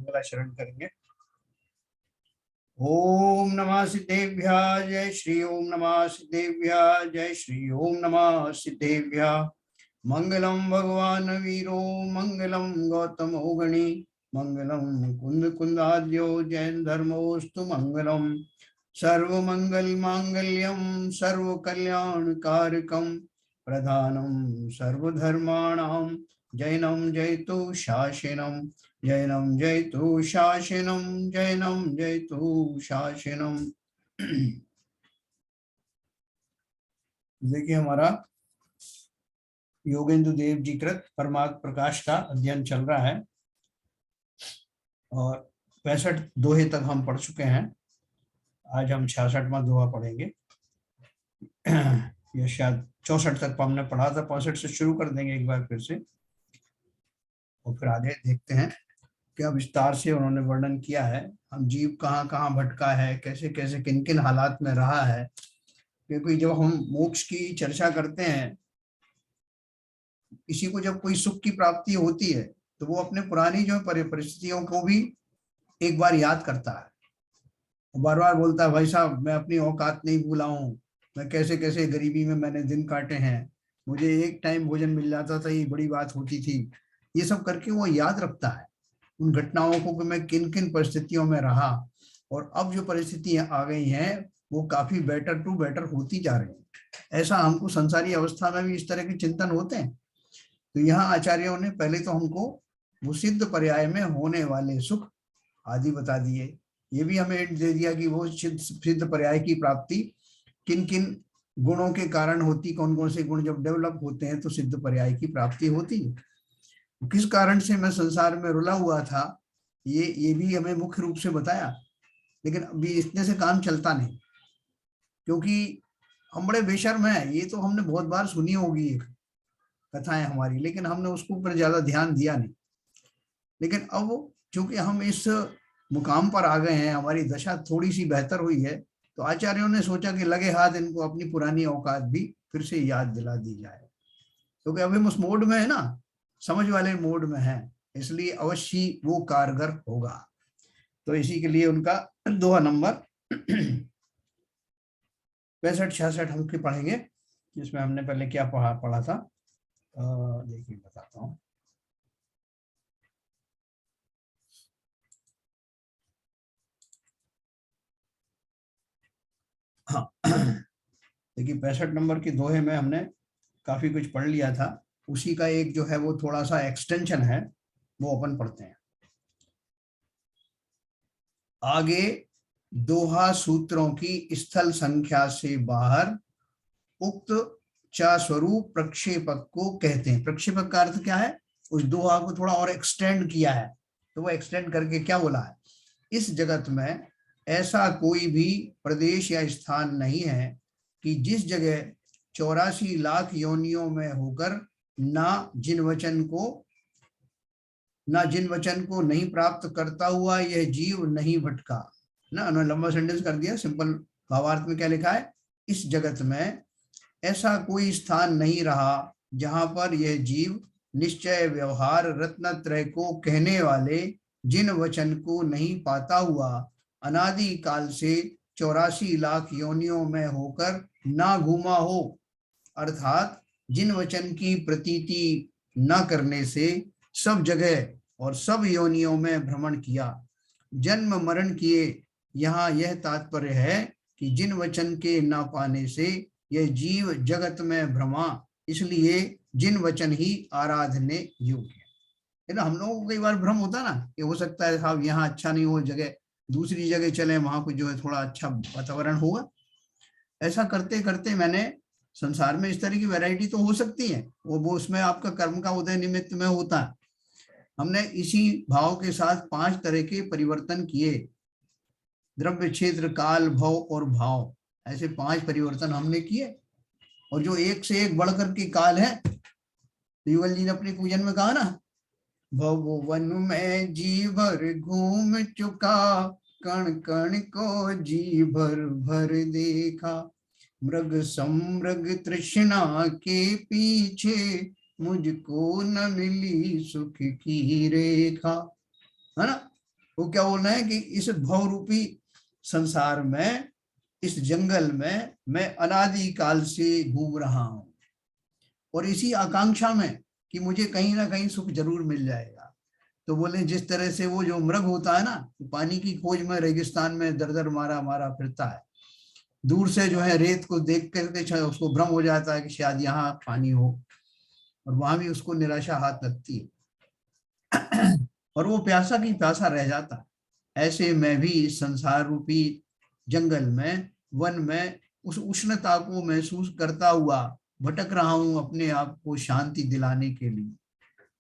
मंगलाचरण करेंगे। ओम नमः सिद्धेभ्यः जय श्री ओम नमः सिद्धेभ्यः जय श्री ओम नमः सिद्धेभ्यः। मंगलम भगवान वीरो मंगलम गौतमो गणी मंगलम कुंद कुंदाद्यो जैन धर्मोस्तु मंगलम। सर्वमंगल मांगल्यम सर्व कल्याण कारकम प्रधानम सर्वधर्माणां जैनम जयतु शासनम जैनम जयतु शासनम जैनम जयतु शासनम। देखिए हमारा योगेंद्र देव जी कृत परमार्थ प्रकाश का अध्ययन चल रहा है और 65 दोहे तक हम पढ़ चुके हैं। आज हम 66वां दोहा पढ़ेंगे। यह शायद 64 तक हमने पढ़ा था, 65 से शुरू कर देंगे एक बार फिर से और फिर आगे देखते हैं क्या विस्तार से उन्होंने वर्णन किया है। हम जीव कहाँ कहाँ भटका है, कैसे कैसे किन किन हालात में रहा है। क्योंकि जब हम मोक्ष की चर्चा करते हैं, किसी को जब कोई सुख की प्राप्ति होती है तो वो अपने पुरानी जो परिस्थितियों को भी एक बार याद करता है, बार बार बोलता है भाई साहब मैं अपनी औकात नहीं भूला हूँ, मैं कैसे कैसे गरीबी में मैंने दिन काटे हैं, मुझे एक टाइम भोजन मिल जाता था ये बड़ी बात होती थी। ये सब करके वो याद रखता है उन घटनाओं को कि मैं किन किन परिस्थितियों में रहा और अब जो परिस्थितियां आ गई हैं वो काफी बेटर टू बेटर होती जा रही है। ऐसा हमको संसारी अवस्था में भी इस तरह के चिंतन होते हैं। तो यहाँ आचार्यों ने पहले तो हमको वो सिद्ध पर्याय में होने वाले सुख आदि बता दिए। ये भी हमें दे दिया कि वो सिद्ध पर्याय की प्राप्ति किन किन गुणों के कारण होती, कौन कौन से गुण जब डेवलप होते हैं तो सिद्ध पर्याय की प्राप्ति होती है। किस कारण से मैं संसार में रुला हुआ था ये भी हमें मुख्य रूप से बताया। लेकिन अभी इतने से काम चलता नहीं, क्योंकि हम बड़े बेशर्म हैं। ये तो हमने बहुत बार सुनी होगी कथाएं हमारी, लेकिन हमने उसको ऊपर ज्यादा ध्यान दिया नहीं। लेकिन अब चूंकि हम इस मुकाम पर आ गए हैं, हमारी दशा थोड़ी सी बेहतर हुई है, तो आचार्यों ने सोचा कि लगे हाथ इनको अपनी पुरानी औकात भी फिर से याद दिला दी जाए। क्योंकि अभी हम उस मोड में है ना, समझ वाले मोड में है, इसलिए अवश्य वो कारगर होगा। तो इसी के लिए उनका दोहा नंबर 65-66 हम के पढ़ेंगे, जिसमें हमने पहले क्या पढ़ा था। देखिए बताता हूँ। हाँ देखिए 65 नंबर के दोहे में हमने काफी कुछ पढ़ लिया था। उसी का एक जो है वो थोड़ा सा एक्सटेंशन है, वो अपन पढ़ते हैं। आगे दोहा सूत्रों की स्थल संख्या से बाहर उक्त चा स्वरूप प्रक्षेपक को कहते हैं। प्रक्षेपक का अर्थ क्या है, उस दोहा को थोड़ा और एक्सटेंड किया है। तो वो एक्सटेंड करके क्या बोला है, इस जगत में ऐसा कोई भी प्रदेश या स्थान नहीं है कि जिस जगह 84 लाख योनियों में होकर ना जिन वचन को नहीं प्राप्त करता हुआ यह जीव नहीं भटका। ना उन्होंने लंबा सेंटेंस कर दिया, सिंपल भावार्थ में क्या लिखा है, इस जगत में ऐसा कोई स्थान नहीं रहा जहां पर यह जीव निश्चय व्यवहार रत्नत्रय को कहने वाले जिन वचन को नहीं पाता हुआ अनादि काल से 84 लाख योनियों में होकर ना घूमा हो। अर्थात जिन वचन की प्रतीति न करने से सब जगह और सब योनियों में भ्रमण किया, जन्म मरण किए। यहाँ यह तात्पर्य है कि जिन वचन के न पाने से यह जीव जगत में भ्रमा, इसलिए जिन वचन ही आराधने योग्य है ना। हम लोगों को कई बार भ्रम होता ना कि हो सकता है साहब यहाँ अच्छा नहीं हो, जगह दूसरी जगह चले, वहां को जो है थोड़ा अच्छा वातावरण होगा। ऐसा करते करते मैंने संसार में इस तरह की वैरायटी तो हो सकती है, वो उसमें आपका कर्म का उदय निमित्त में होता है। हमने इसी भाव के साथ 5 तरह के परिवर्तन किए, द्रव्य क्षेत्र काल भव और भाव, ऐसे 5 परिवर्तन हमने किए। और जो एक से एक बढ़कर के काल है, युगल जी ने अपने पूजन में कहा ना, भवन में जी भर घूम चुका, कण कण को जी भर भर देखा, मृग समृग तृष्णा के पीछे मुझको न मिली सुख की रेखा, है ना। वो क्या बोल रहे हैं कि इस भव रूपी संसार में, इस जंगल में मैं अनादि काल से घूम रहा हूं और इसी आकांक्षा में कि मुझे कहीं ना कहीं सुख जरूर मिल जाएगा। तो बोले जिस तरह से वो जो मृग होता है ना, पानी की खोज में रेगिस्तान में दर दर मारा मारा फिरता है, दूर से जो है रेत को देख करके उसको भ्रम हो जाता है कि शायद यहाँ पानी हो, और वहां भी उसको निराशा हाथ लगती है और वो प्यासा की प्यासा रह जाता है। ऐसे मैं भी इस संसार रूपी जंगल में, वन में उस उष्णता को महसूस करता हुआ भटक रहा हूं अपने आप को शांति दिलाने के लिए,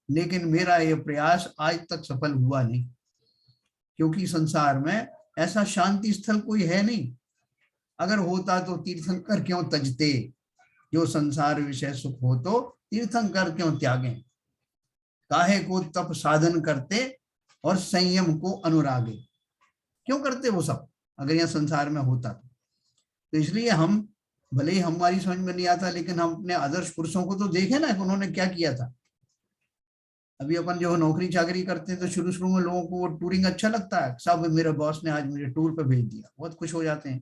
लेकिन मेरा यह प्रयास आज तक सफल हुआ नहीं, क्योंकि संसार में ऐसा शांति स्थल कोई है नहीं। अगर होता तो तीर्थंकर क्यों तजते, जो संसार विषय सुख हो तो तीर्थंकर क्यों त्यागे, काहे को तप साधन करते और संयम को अनुरागे। क्यों करते वो सब अगर यहाँ संसार में होता तो इसलिए हम, भले ही हमारी समझ में नहीं आता, लेकिन हम अपने आदर्श पुरुषों को तो देखे ना कि उन्होंने क्या किया था। अभी अपन जो नौकरी चाकरी करते हैं तो शुरू शुरू में लोगों को टूरिंग अच्छा लगता है, साहब मेरे बॉस ने आज मुझे टूर पे भेज दिया, बहुत खुश हो जाते हैं।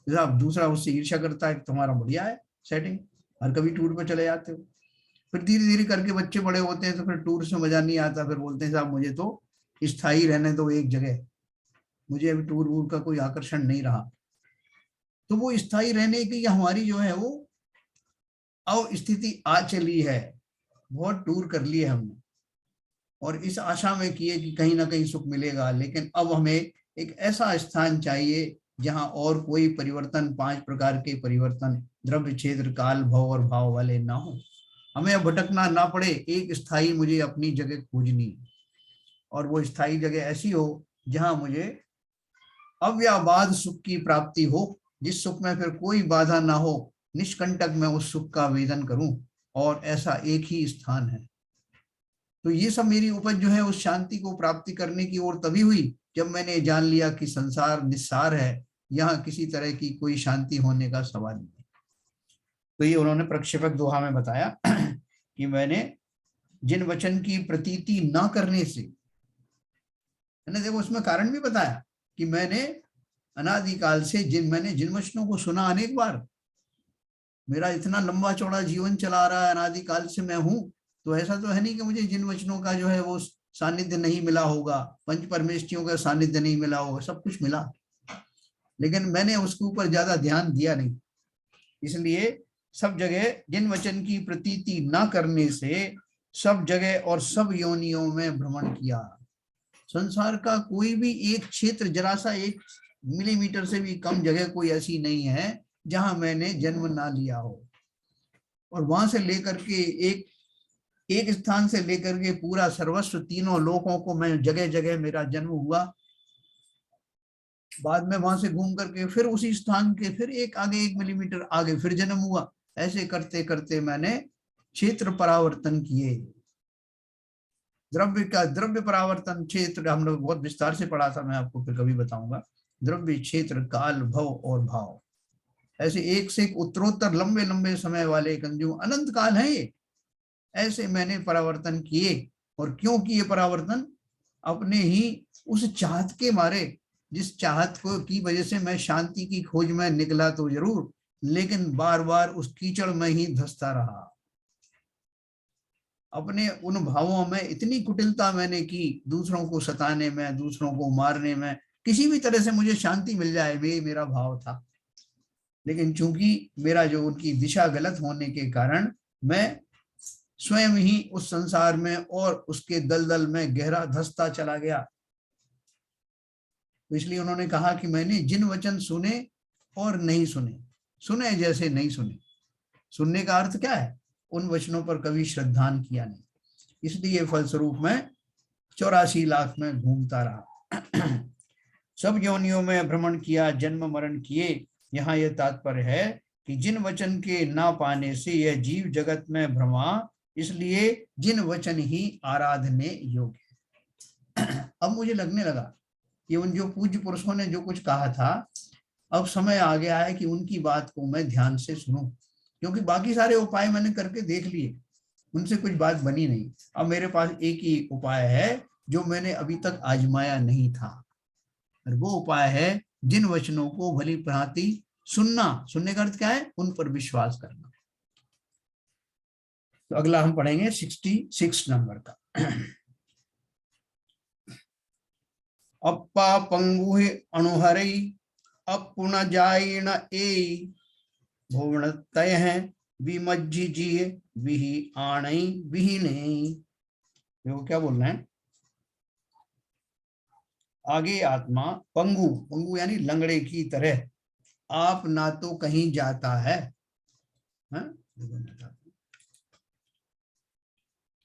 साहब दूसरा उससे ईर्ष्या करता है, तुम्हारा बढ़िया है सेटिंग, हर कभी टूर पे चले जाते हो। फिर धीरे धीरे करके बच्चे बड़े होते हैं तो फिर टूर से मजा नहीं आता, फिर बोलते हैं साहब मुझे तो स्थायी रहने दो एक जगह, मुझे अभी टूर वूर का कोई आकर्षण नहीं रहा। तो वो स्थायी रहने की हमारी जो है वो अवस्थिति आ चली है, बहुत टूर कर लिए हमने और इस आशा में किए कि कहीं ना कहीं सुख मिलेगा, लेकिन अब हमें एक ऐसा स्थान चाहिए जहां और कोई परिवर्तन, 5 प्रकार के परिवर्तन, द्रव्य क्षेत्र काल भव और भाव वाले ना हो, हमें अब भटकना ना पड़े, एक स्थायी मुझे अपनी जगह खोजनी, और वो स्थायी जगह ऐसी हो जहां मुझे अव्याबाद सुख की प्राप्ति हो, जिस सुख में फिर कोई बाधा ना हो, निष्कंटक मैं उस सुख का वेदन करूं, और ऐसा एक ही स्थान है। तो ये सब मेरी उपज जो है उस शांति को प्राप्ति करने की ओर तभी हुई जब मैंने जान लिया कि संसार निस्सार है, यहाँ किसी तरह की कोई शांति होने का सवाल नहीं। तो ये उन्होंने प्रक्षेपक दोहा में बताया कि मैंने जिन वचन की प्रतीति ना करने से, मैंने देखो उसमें कारण भी बताया कि मैंने अनादिकाल से मैंने जिन वचनों को सुना अनेक बार, मेरा इतना लंबा चौड़ा जीवन चला रहा है, अनादिकाल से मैं हूं, तो ऐसा तो है नहीं कि मुझे जिन वचनों का जो है वो सानिध्य नहीं मिला होगा, पंच परमेष्ठियों का सानिध्य नहीं मिला होगा, सब कुछ मिला, लेकिन मैंने उसके ऊपर ज्यादा ध्यान दिया नहीं। इसलिए सब जगह जिन वचन की प्रतीति ना करने से सब जगह और सब योनियों में भ्रमण किया। संसार का कोई भी एक क्षेत्र, जरा सा 1 मिलीमीटर से भी कम जगह कोई ऐसी नहीं है जहां मैंने जन्म ना लिया हो, और वहां से लेकर के एक स्थान से लेकर के पूरा सर्वस्व तीनों लोकों को मैं जगह जगह मेरा जन्म हुआ, बाद में वहां से घूम करके फिर उसी स्थान के फिर एक आगे 1 मिलीमीटर आगे फिर जन्म हुआ। ऐसे करते करते मैंने क्षेत्र परावर्तन किए। द्रव्य का द्रव्य परावर्तन क्षेत्र हम लोग बहुत विस्तार से पढ़ा था, मैं आपको फिर कभी बताऊंगा। द्रव्य क्षेत्र काल भव और भाव, ऐसे एक से एक उत्तरोत्तर लंबे लंबे समय वाले कंजू अनंत काल है ये, ऐसे मैंने परावर्तन किए। और क्यों किए परावर्तन? अपने ही उस चाहत के मारे, जिस चाहत को की वजह से मैं शांति की खोज में निकला तो जरूर, लेकिन बार बार उस कीचड़ में ही धंसता रहा। अपने उन भावों में इतनी कुटिलता मैंने की, दूसरों को सताने में, दूसरों को मारने में, किसी भी तरह से मुझे शांति मिल जाए, वे मेरा भाव था। लेकिन चूंकि मेरा जो उनकी दिशा गलत होने के कारण मैं स्वयं ही उस संसार में और उसके दलदल में गहरा धंसता चला गया। तो इसलिए उन्होंने कहा कि मैंने जिन वचन सुने और नहीं सुने, सुने जैसे नहीं सुने। सुनने का अर्थ क्या है? उन वचनों पर कभी श्रद्धान किया नहीं, इसलिए फलस्वरूप में 84 लाख में घूमता रहा। सब योनियों में भ्रमण किया, जन्म मरण किए। यहाँ यह तात्पर्य है कि जिन वचन के ना पाने से यह जीव जगत में भ्रमा, इसलिए जिन वचन ही आराधने योग्य। अब मुझे लगने लगा कि उन जो पूज्य पुरुषों ने जो कुछ कहा था, अब समय आ गया है कि उनकी बात को मैं ध्यान से सुनूं, क्योंकि बाकी सारे उपाय मैंने करके देख लिए, उनसे कुछ बात बनी नहीं। अब मेरे पास एक ही उपाय है जो मैंने अभी तक आजमाया नहीं था। और वो उपाय है जिन वचनों को भली भांति सुनना। सुनने का अर्थ क्या है? उन पर विश्वास करना। तो अगला हम पढ़ेंगे 66 नंबर का। अप्पा पंगु अणुहरई अपुन जाई न ए भुवन तय है विमज्जी जिए विही आणई विही नहीं। देखो क्या बोल रहे हैं आगे। आत्मा पंगु, पंगु यानी लंगड़े की तरह, आप ना तो कहीं जाता है,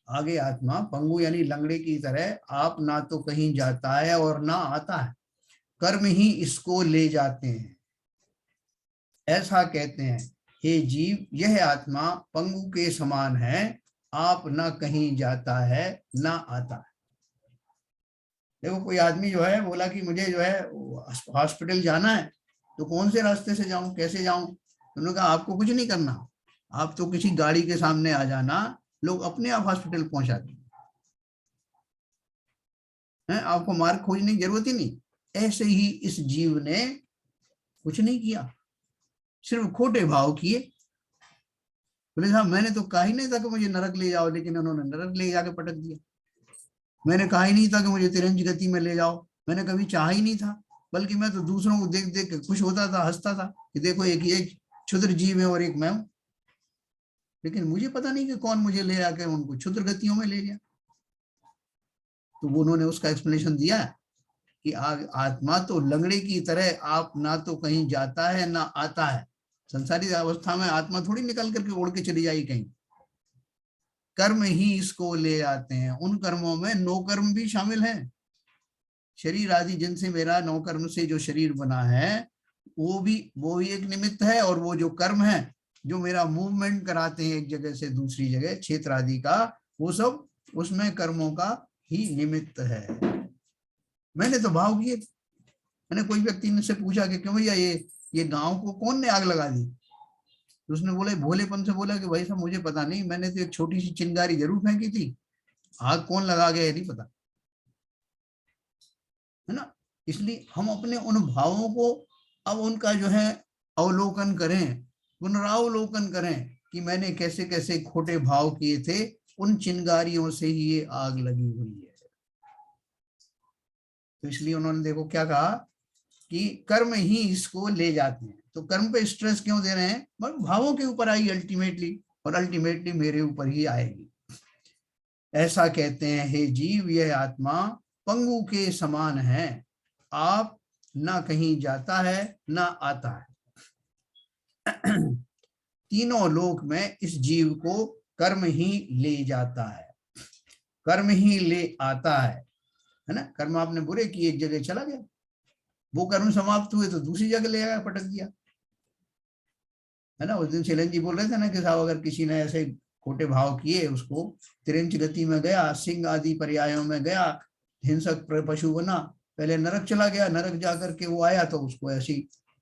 आगे आत्मा पंगु यानी लंगड़े की तरह, आप ना तो कहीं जाता है और ना आता है, कर्म ही इसको ले जाते हैं। ऐसा कहते हैं हे जीव, यह आत्मा पंगु के समान है, आप ना कहीं जाता है ना आता है। देखो कोई आदमी जो है बोला कि मुझे जो है हॉस्पिटल जाना है, तो कौन से रास्ते से जाऊं, कैसे जाऊं? उन्होंने कहा आपको कुछ नहीं करना, आप तो किसी गाड़ी के सामने आ जाना, लोग अपने आप हॉस्पिटल पहुंचा देंगे, आपको मार्ग खोजने की जरूरत ही नहीं। ऐसे ही इस जीव ने कुछ नहीं किया, सिर्फ खोटे भाव किए। बोले साहब मैंने तो कहा ही नहीं था कि मुझे नरक ले जाओ, लेकिन उन्होंने नरक ले जाके पटक दिया। मैंने कहा ही नहीं था कि मुझे तिरंज गति में ले जाओ, मैंने कभी चाहा ही नहीं था, बल्कि मैं तो दूसरों को देख देख के खुश होता था, हंसता था कि देखो एक ये क्षुद्र जीव है और एक मैं हूं। लेकिन मुझे पता नहीं कि कौन मुझे ले आके उनको क्षुद्र गतियों में ले गया। तो वो उन्होंने उसका एक्सप्लेनेशन दिया कि आत्मा तो लंगड़े की तरह, आप ना तो कहीं जाता है ना आता है। संसारी अवस्था में आत्मा थोड़ी निकल करके उड़ के चली जाएगी कहीं, कर्म ही इसको ले आते हैं। उन कर्मों में नो कर्म भी शामिल है। शरीर आदि जिनसे मेरा नौ कर्म से जो शरीर बना है वो भी एक निमित्त है, और वो जो कर्म है जो मेरा मूवमेंट कराते हैं एक जगह से दूसरी जगह, क्षेत्र आदि का, वो सब उसमें कर्मों का ही निमित्त है। मैंने तो भाव किए। मैंने कोई व्यक्ति ने से पूछा कि क्यों भैया ये गांव को कौन ने आग लगा दी? तो उसने बोला, भोलेपन से बोला कि भाई साहब मुझे पता नहीं, मैंने तो एक छोटी सी चिंगारी जरूर फेंकी थी, आग कौन लगा गया नहीं पता, है ना। इसलिए हम अपने उन भावों को अब उनका जो है अवलोकन करें, पुनरावलोकन करें कि मैंने कैसे कैसे खोटे भाव किए थे, उन चिंगारियों से ही ये आग लगी हुई है। तो इसलिए उन्होंने देखो क्या कहा कि कर्म ही इसको ले जाते हैं। तो कर्म पे स्ट्रेस क्यों दे रहे हैं? भावों के ऊपर आई अल्टीमेटली, और अल्टीमेटली मेरे ऊपर ही आएगी। ऐसा कहते हैं हे जीव, यह आत्मा पंगु के समान है, आप ना कहीं जाता है ना आता है। तीनों लोक में इस जीव को कर्म ही ले जाता है, कर्म ही ले आता है ना। कर्म आपने बुरे किए, एक जगह चला गया, वो कर्म समाप्त हुए तो दूसरी जगह ले आया, पटक दिया, है ना। उस दिन शैलन जी बोल रहे थे ना कि साहब अगर किसी ने ऐसे खोटे भाव किए, उसको तिरंज गति में गया, सिंह आदि पर्यायों में गया, हिंसक पशु बना, पहले नरक चला गया, नरक जाकर के वो आया तो उसको ऐसी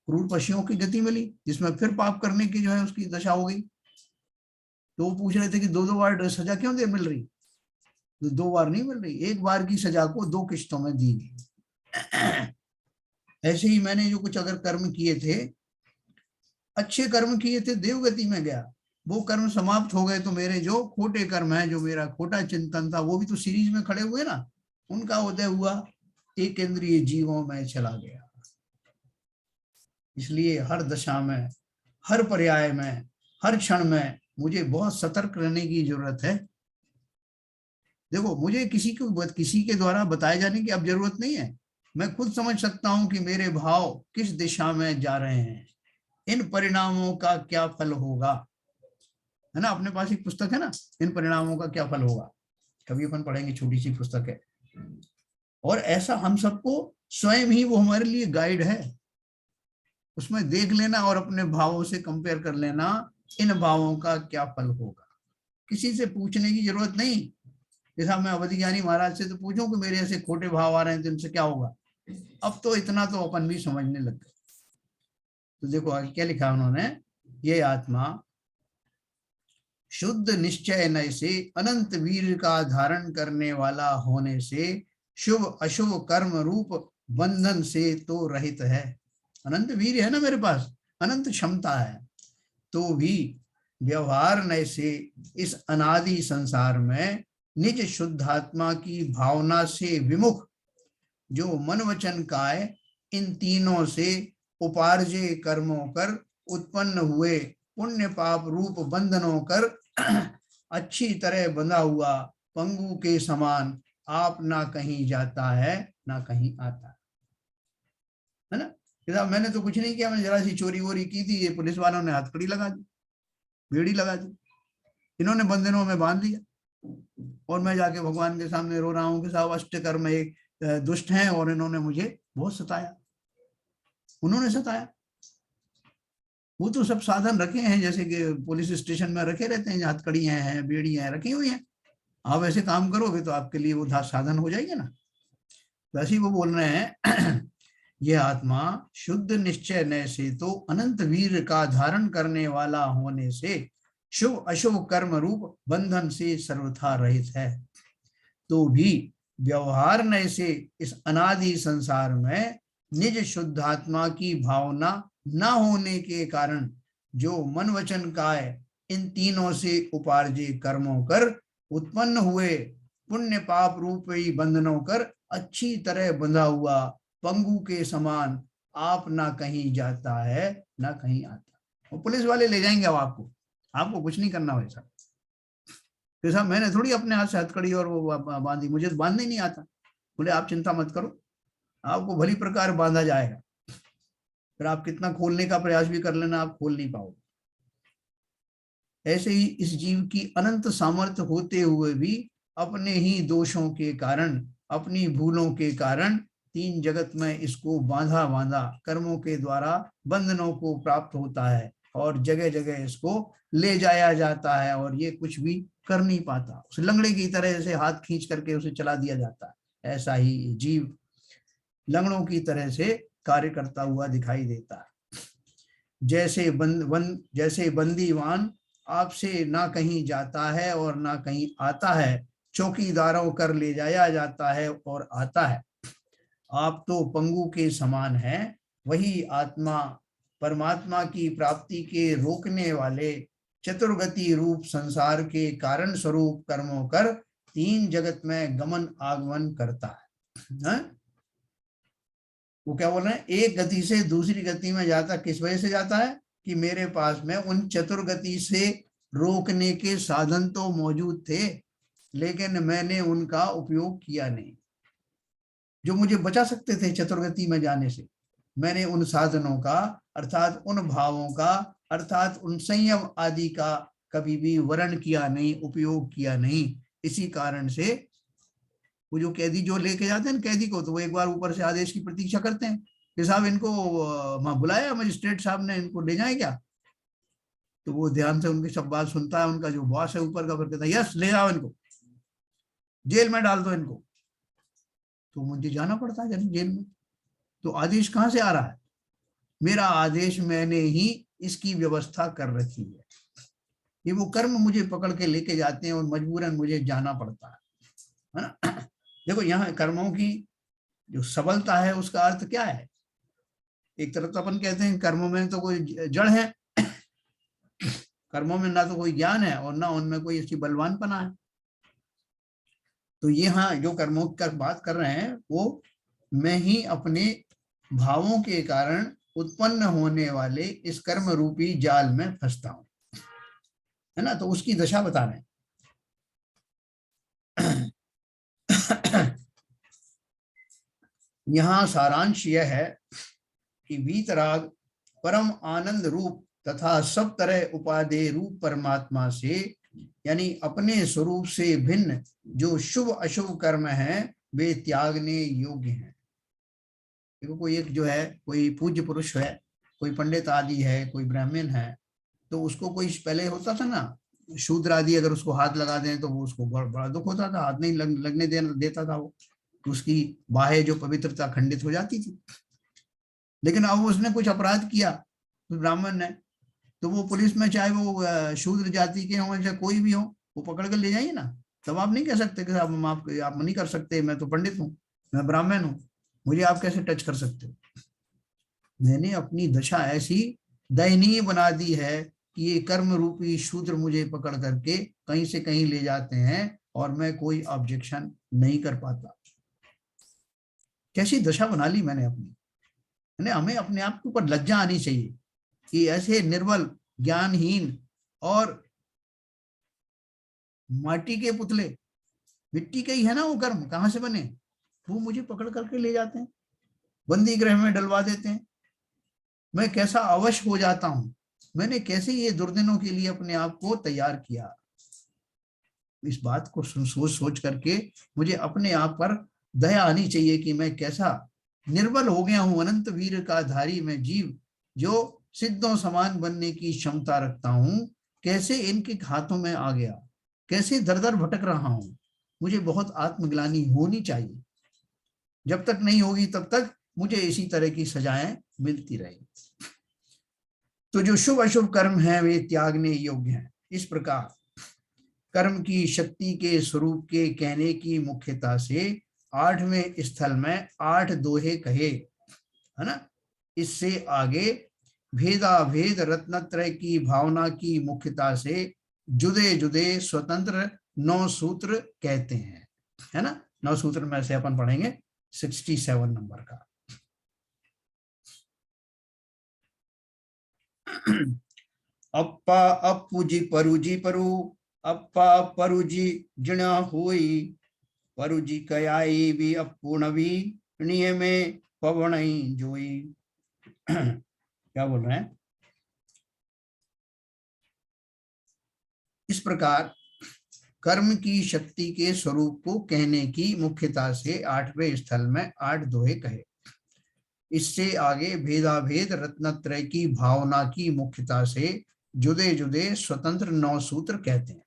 क्रूर पशुओं की गति मिली, जिसमें फिर पाप करने की जो है उसकी दशा हो गई। तो वो पूछ रहे थे कि दो बार सजा क्यों दे मिल रही? तो दो बार नहीं मिल रही, एक बार की सजा को दो किश्तों में दी गई। ऐसे ही मैंने जो कुछ अगर कर्म किए थे, अच्छे कर्म किए थे, देवगति में गया, वो कर्म समाप्त हो गए, तो मेरे जो खोटे कर्म है, जो मेरा खोटा चिंतन था, वो भी तो सीरीज में खड़े हुए ना, उनका उदय हुआ, एक इंद्रिय जीवों में चला गया। इसलिए हर दशा में, हर पर्याय में, हर क्षण में मुझे बहुत सतर्क रहने की जरूरत है। देखो मुझे किसी के द्वारा बताए जाने की अब जरूरत नहीं है, मैं खुद समझ सकता हूं कि मेरे भाव किस दिशा में जा रहे हैं, इन परिणामों का क्या फल होगा, है ना। अपने पास एक पुस्तक है ना, इन परिणामों का क्या फल होगा, कभी अपन पढ़ेंगे, छोटी सी पुस्तक है। और ऐसा हम सबको स्वयं ही वो हमारे लिए गाइड है, उसमें देख लेना और अपने भावों से कंपेयर कर लेना, इन भावों का क्या फल होगा। किसी से पूछने की जरूरत नहीं। जैसा मैं अवधि ज्ञानी महाराज से तो पूछूं कि मेरे ऐसे खोटे भाव आ रहे हैं तो इनसे क्या होगा, अब तो इतना तो अपन भी समझने लग गए। तो देखो आगे क्या लिखा उन्होंने, ये आत्मा शुद्ध निश्चय नय से अनंत वीर का धारण करने वाला होने से शुभ अशुभ कर्म रूप बंधन से तो रहित है। अनंत वीर है ना मेरे पास, अनंत क्षमता है, तो भी व्यवहार नय से इस अनादि संसार में निज शुद्धात्मा की भावना से विमुख जो मन वचन काय इन तीनों से उपार्जे कर्मों कर उत्पन्न हुए पुण्य पाप रूप बंधनों कर अच्छी तरह बंधा हुआ पंगु के समान आप ना कहीं जाता है ना कहीं आता है ना। साहब मैंने तो कुछ नहीं किया, मैंने जरा सी चोरी वोरी की थी, ये पुलिस वालों ने हथकड़ी लगा दी, बेड़ी लगा दी, इन्होंने बंधनों में बांध दिया, और मैं जाके भगवान के सामने रो रहा हूँ कि साहब अष्टकर्म एक दुष्ट हैं और इन्होंने मुझे बहुत सताया, उन्होंने सताया। वो तो सब साधन रखे हैं, जैसे कि पुलिस स्टेशन में रखे रहते हैं, हथकड़ियां हैं, बेड़ियां रखी हुई हैं, आप ऐसे काम करोगे तो आपके लिए वो साधन हो जाएंगे ना। वैसे ही वो बोल रहे हैं यह आत्मा शुद्ध निश्चय नय से तो अनंत वीर का धारण करने वाला होने से शुभ अशुभ कर्म रूप बंधन से सर्वथा रहित है, तो भी व्यवहार नय से इस अनादि संसार में निज शुद्धात्मा की भावना न होने के कारण जो मन वचन काय इन तीनों से उपार्जे कर्मों कर उत्पन्न हुए पुण्य पाप रूपी बंधनों कर अच्छी तरह बंधा हुआ पंगु के समान आप ना कहीं जाता है ना कहीं आता। और पुलिस वाले ले जाएंगे अब आपको कुछ नहीं करना वैसा। तो साहब मैंने थोड़ी अपने हाथ से हथकड़ी और वो बांधी, मुझे तो बांधने नहीं आता। बोले आप चिंता मत करो, आपको भली प्रकार बांधा जाएगा, फिर आप कितना खोलने का प्रयास भी कर लेना, आप खोल नहीं पाओगे। ऐसे ही इस जीव की अनंत सामर्थ्य होते हुए भी अपने ही दोषों के कारण, अपनी भूलों के कारण तीन जगत में इसको बांधा बांधा कर्मों के द्वारा बंधनों को प्राप्त होता है और जगह जगह इसको ले जाया जाता है और ये कुछ भी कर नहीं पाता। उस लंगड़े की तरह से हाथ खींच करके उसे चला दिया जाता है। ऐसा ही जीव लंगड़ों की तरह से कार्य करता हुआ दिखाई देता है। जैसे बंदीवान आपसे ना कहीं जाता है और ना कहीं आता है, चौकीदारों कर ले जाया जाता है और आता है, आप तो पंगु के समान हैं। वही आत्मा परमात्मा की प्राप्ति के रोकने वाले चतुर्गति रूप संसार के कारण स्वरूप कर्मों कर तीन जगत में गमन आगमन करता है। वो क्या बोल रहे हैं, एक गति से दूसरी गति में जाता, किस वजह से जाता है कि मेरे पास में उन चतुर्गति से रोकने के साधन तो मौजूद थे, लेकिन मैंने उनका उपयोग किया नहीं। जो मुझे बचा सकते थे चतुर्गति में जाने से, मैंने उन साधनों का अर्थात उन भावों का अर्थात उन संयम आदि का कभी भी वर्ण किया नहीं, उपयोग किया नहीं। इसी कारण से वो जो कैदी जो लेके जाते हैं कैदी को, तो वो एक बार ऊपर से आदेश की प्रतीक्षा करते हैं कि साहब इनको बुलाया मजिस्ट्रेट साहब ने, इनको ले जाए क्या। तो वो ध्यान से उनकी सब बात सुनता है, उनका जो बॉस है ऊपर का, फिर कहता है यस ले जाओ इनको, जेल में डाल दो इनको। तो मुझे जाना पड़ता है जेल में। तो आदेश कहाँ से आ रहा है, मेरा आदेश मैंने ही इसकी व्यवस्था कर रखी है। ये वो कर्म मुझे पकड़ के लेके जाते हैं और मजबूरन मुझे जाना पड़ता है ना। देखो यहाँ कर्मों की जो सबलता है उसका अर्थ क्या है। एक तरफ तो अपन कहते हैं कर्मों में तो कोई जड़ है, कर्मों में ना तो कोई ज्ञान है और ना उनमें कोई ऐसी बलवानपना है। तो यहाँ जो कर्मों की बात कर रहे हैं वो मैं ही अपने भावों के कारण उत्पन्न होने वाले इस कर्म रूपी जाल में फंसता हूं, है ना। तो उसकी दशा बता रहे हैं। यहाँ सारांश यह है कि वीतराग परम आनंद रूप तथा सब तरह उपादेय रूप परमात्मा से यानी अपने स्वरूप से भिन्न जो शुभ अशुभ कर्म हैं वे त्यागने योग्य हैं। देखो कोई एक जो है, कोई पूज्य पुरुष है, कोई पंडित आदि है, कोई ब्राह्मण है, तो उसको कोई पहले होता था ना, शूद्र आदि अगर उसको हाथ लगा दें तो वो उसको बड़ा दुख होता था, हाथ नहीं लगने देता था वो, तो उसकी बाह्य जो पवित्रता खंडित हो जाती थी। लेकिन अब उसने कुछ अपराध किया, तो ब्राह्मण ने, तो वो पुलिस में चाहे वो शूद्र जाति के हों चाहे कोई भी हो, वो पकड़ कर ले जाइए ना। तब आप नहीं कह सकते कि साहब आप नहीं कर सकते, मैं तो पंडित हूँ, मैं ब्राह्मण हूँ, मुझे आप कैसे टच कर सकते हो। मैंने अपनी दशा ऐसी दयनीय बना दी है कि ये कर्म रूपी शूद्र मुझे पकड़ करके कहीं से कहीं ले जाते हैं और मैं कोई ऑब्जेक्शन नहीं कर पाता। कैसी दशा बना ली मैंने अपनी। हमें अपने आप के ऊपर लज्जा आनी चाहिए कि ऐसे निर्बल, ज्ञानहीन और माटी के पुतले, मिट्टी के ही है ना वो कर्म, कहां से बने, वो मुझे पकड़ करके ले जाते हैं, बंदी गृह में डलवा देते हैं। मैं कैसा अवश्य हो जाता हूं, मैंने कैसे ये दुर्दिनों के लिए अपने आप को तैयार किया। इस बात को सोच सोच करके मुझे अपने आप पर दया आनी चाहिए कि मैं कैसा निर्बल हो गया हूं, अनंत वीर का धारी मैं जीव, जो सिद्धों समान बनने की क्षमता रखता हूं, कैसे इनके हाथों में आ गया, कैसे दर दर भटक रहा हूं। मुझे बहुत आत्मग्लानि होनी चाहिए, जब तक नहीं होगी तब तक मुझे इसी तरह की सजाएं मिलती रहेगी। तो जो शुभ अशुभ कर्म हैं वे त्यागने योग्य हैं। इस प्रकार कर्म की शक्ति के स्वरूप के कहने की मुख्यता से 8वें स्थल में 8 दोहे कहे, है ना। इससे आगे भेदा भेद रत्नत्रय की भावना की मुख्यता से जुदे जुदे स्वतंत्र 9 सूत्र कहते हैं, है ना। 9 सूत्र में से अपन पढ़ेंगे 67 नंबर का। अप्पा अपुजी परुजी परू, अप्पा परुजी जिणा हुई, परुजी कयाई भी अपूर्णवी नियमे पवणई जोई। क्या बोल रहे हैं। इस प्रकार कर्म की शक्ति के स्वरूप को कहने की मुख्यता से 8वें स्थल में 8 दोहे कहे। इससे आगे भेदाभेद रत्नत्रय की भावना की मुख्यता से जुदे जुदे स्वतंत्र 9 सूत्र कहते हैं।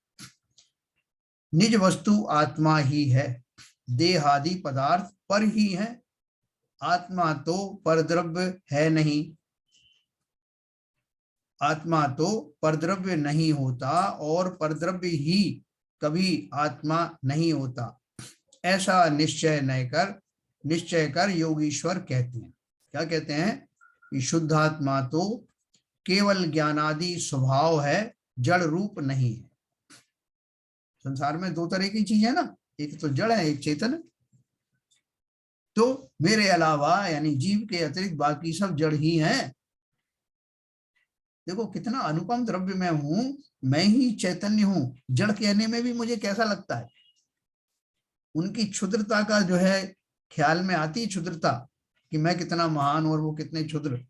निज वस्तु आत्मा ही है, देहादि पदार्थ पर ही है, आत्मा तो परद्रव्य है नहीं, आत्मा तो परद्रव्य नहीं होता और परद्रव्य ही कभी आत्मा नहीं होता, ऐसा निश्चय कर योगीश्वर कहते हैं। क्या कहते हैं कि शुद्धात्मा तो केवल ज्ञानादि स्वभाव है, जड़ रूप नहीं है। संसार में 2 तरह की चीज है ना, एक तो जड़ है, एक चेतन। तो मेरे अलावा यानी जीव के अतिरिक्त बाकी सब जड़ ही हैं। देखो कितना अनुपम द्रव्य मैं हूं, मैं ही चैतन्य हूं। जड़ कहने में भी मुझे कैसा लगता है, उनकी क्षुद्रता का जो है ख्याल में आती क्षुद्रता कि मैं कितना महान और वो कितने क्षुद्र।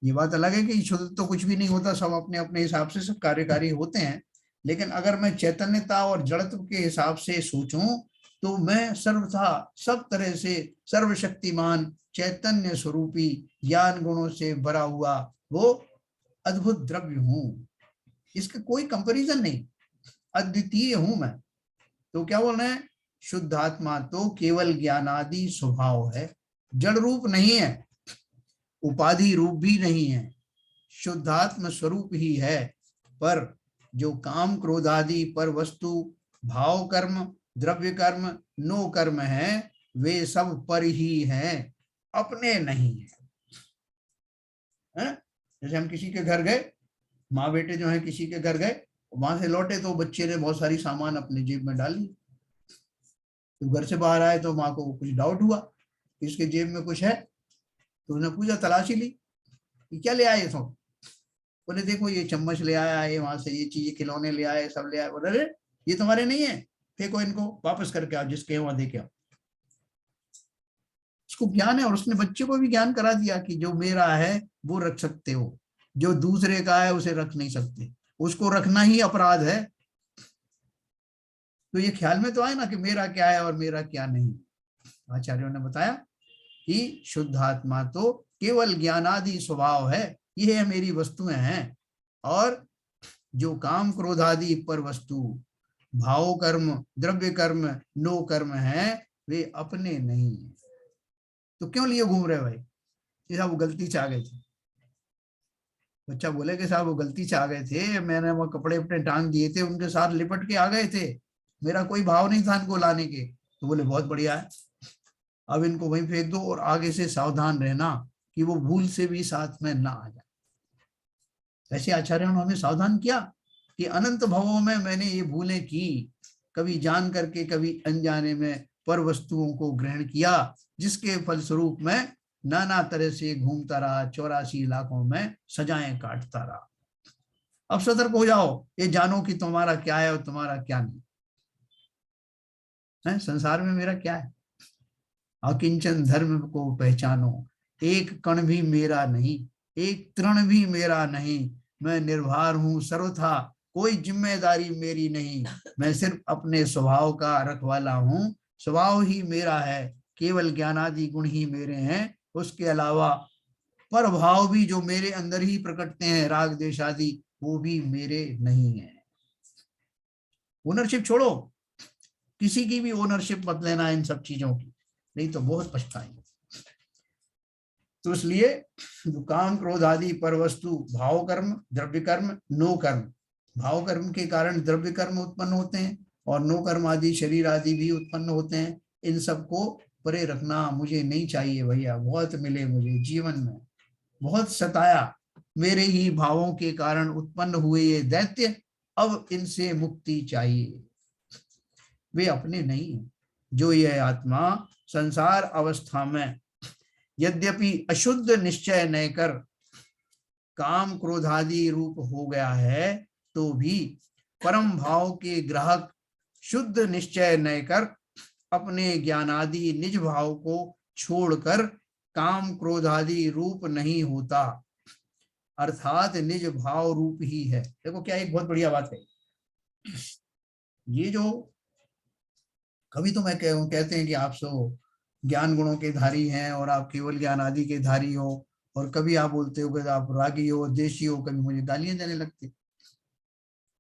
ये बात अलग है कि क्षुद्र तो कुछ भी नहीं होता, सब अपने अपने हिसाब से सब कार्यकारी होते हैं। लेकिन अगर मैं चैतन्यता और जड़त्व के हिसाब से सोचूं तो मैं सर्वथा सब तरह से सर्वशक्तिमान चैतन्य स्वरूपी ज्ञान गुणों से भरा हुआ वो अद्भुत द्रव्य हूं। इसका कोई कंपैरिजन नहीं, अद्वितीय हूं मैं। तो क्या बोल रहे हैं, शुद्ध आत्मा तो केवल ज्ञानादि स्वभाव है, जड़ रूप नहीं है, उपाधि रूप भी नहीं है, शुद्धात्म स्वरूप ही है। पर जो काम क्रोध आदि पर वस्तु भाव कर्म द्रव्य कर्म नो कर्म है वे सब पर ही हैं, अपने नहीं है। जैसे हम किसी के घर गए, माँ बेटे जो है किसी के घर गए, वहां से लौटे तो बच्चे ने बहुत सारी सामान अपनी जेब में डाल ली। तो घर से बाहर आए तो माँ को कुछ डाउट हुआ कि इसके जेब में कुछ है। तो उसने पूछा, तलाशी ली कि क्या ले आए सब। बोले देखो ये चम्मच ले आया, ये वहां से ये चीजें खिलौने ले आए, सब ले आए। बोले अरे ये तुम्हारे नहीं है, फेंको इनको, वापस करके आओ, जिसके वहां दे के आओ। उसको ज्ञान है और उसने बच्चे को भी ज्ञान करा दिया कि जो मेरा है वो रख सकते हो, जो दूसरे का है उसे रख नहीं सकते, उसको रखना ही अपराध है। तो ये ख्याल में तो आए ना कि मेरा क्या है और मेरा क्या नहीं। आचार्यों ने बताया कि शुद्ध आत्मा तो केवल ज्ञानादि स्वभाव है, ये मेरी वस्तुएं हैं, और जो काम क्रोध आदि पर वस्तु भाव कर्म द्रव्य कर्म नो कर्म है वे अपने नहीं है। तो क्यों लिए घूम रहे भाई, ये सब गलती से आ गए थे। बच्चा बोले कि साहब वो गलती से आ गए थे, मैंने वो कपड़े अपने टांग दिए थे, उनके साथ लिपट के आ गए थे, मेरा कोई भाव नहीं था इनको लाने के। तो बोले बहुत बढ़िया है, अब इनको वहीं फेंक दो और आगे से सावधान रहना कि वो भूल से भी साथ में ना आ जाए। ऐसे आचार्यों ने हमें सावधान किया कि अनंत भवों में मैंने ये भूलें की, कभी जान करके कभी अनजाने में पर वस्तुओं को ग्रहण किया, जिसके फलस्वरूप मैं नाना तरह से घूमता रहा, 84 इलाकों में सजाएं काटता रहा। अब सतर्क हो जाओ, ये जानो कि तुम्हारा क्या है और तुम्हारा क्या नहीं है, संसार में मेरा क्या है। अकिंचन धर्म को पहचानो, एक कण भी मेरा नहीं, एक तृण भी मेरा नहीं, मैं निर्भर हूं सर्वथा, कोई जिम्मेदारी मेरी नहीं, मैं सिर्फ अपने स्वभाव का रखवाला हूं, स्वभाव ही मेरा है, केवल ज्ञानादि गुण ही मेरे हैं, उसके अलावा पर भाव भी जो मेरे अंदर ही प्रकटते हैं, राग देश आदि, वो भी मेरे नहीं है। ओनरशिप छोड़ो, किसी की भी ओनरशिप मत लेना इन सब चीजों की, नहीं तो बहुत पछताएंगे। तो इसलिए काम क्रोध आदि पर वस्तु भाव कर्म, द्रव्य कर्म, नो कर्म, भाव कर्म के कारण द्रव्य कर्म उत्पन्न होते हैं और नो कर्म आदि शरीर आदि भी उत्पन्न होते हैं। इन सबको परे रखना, मुझे नहीं चाहिए भैया, बहुत मिले मुझे जीवन में, बहुत सताया, मेरे ही भावों के कारण उत्पन्न हुए ये दैत्य, अब इनसे मुक्ति चाहिए। वे अपने नहीं है। जो यह आत्मा संसार अवस्था में यद्यपि अशुद्ध निश्चय न कर काम क्रोधादि रूप हो गया है, तो भी परम भाव के ग्राहक शुद्ध निश्चय न कर अपने ज्ञानादि निज भाव को छोड़कर काम क्रोधादि रूप नहीं होता, अर्थात निज भाव रूप ही है। देखो क्या एक बहुत बढ़िया बात है, ये जो कभी तो मैं कहते हैं कि आप सो ज्ञान गुणों के धारी हैं और आप केवल ज्ञान आदि के धारी हो, और कभी आप बोलते हो कि आप रागी हो, देशी हो, कभी मुझे गालियां देने लगते।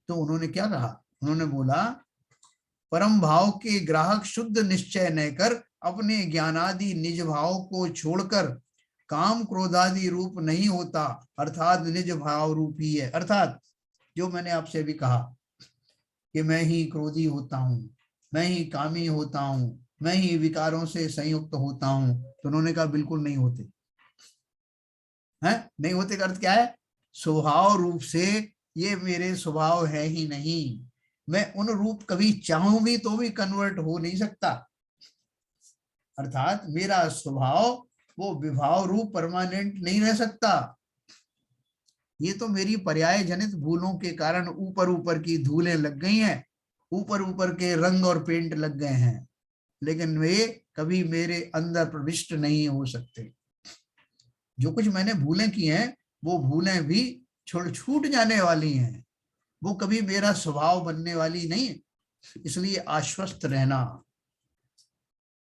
तो उन्होंने क्या कहा, उन्होंने बोला परम भाव के ग्राहक शुद्ध निश्चय न कर अपने ज्ञानादि निज भाव को छोड़कर काम क्रोधादि रूप नहीं होता, अर्थात निज भाव रूप ही है। अर्थात जो मैंने आपसे भी कहा कि मैं ही क्रोधी होता हूं, मैं ही कामी होता हूं, मैं ही विकारों से संयुक्त होता हूं, तो उन्होंने कहा बिल्कुल नहीं होते हैं। नहीं होते का अर्थ क्या है, स्वभाव रूप से ये मेरे स्वभाव है ही नहीं, मैं उन रूप कभी चाहूं भी तो भी कन्वर्ट हो नहीं सकता, अर्थात मेरा स्वभाव वो विभाव रूप परमानेंट नहीं रह सकता। ये तो मेरी पर्याय जनित भूलों के कारण ऊपर ऊपर की धूलें लग गई हैं, ऊपर ऊपर के रंग और पेंट लग गए हैं, लेकिन वे कभी मेरे अंदर प्रविष्ट नहीं हो सकते। जो कुछ मैंने भूलें की हैं, वो भूलें भी छूट जाने वाली हैं, वो कभी मेरा स्वभाव बनने वाली नहीं। इसलिए आश्वस्त रहना,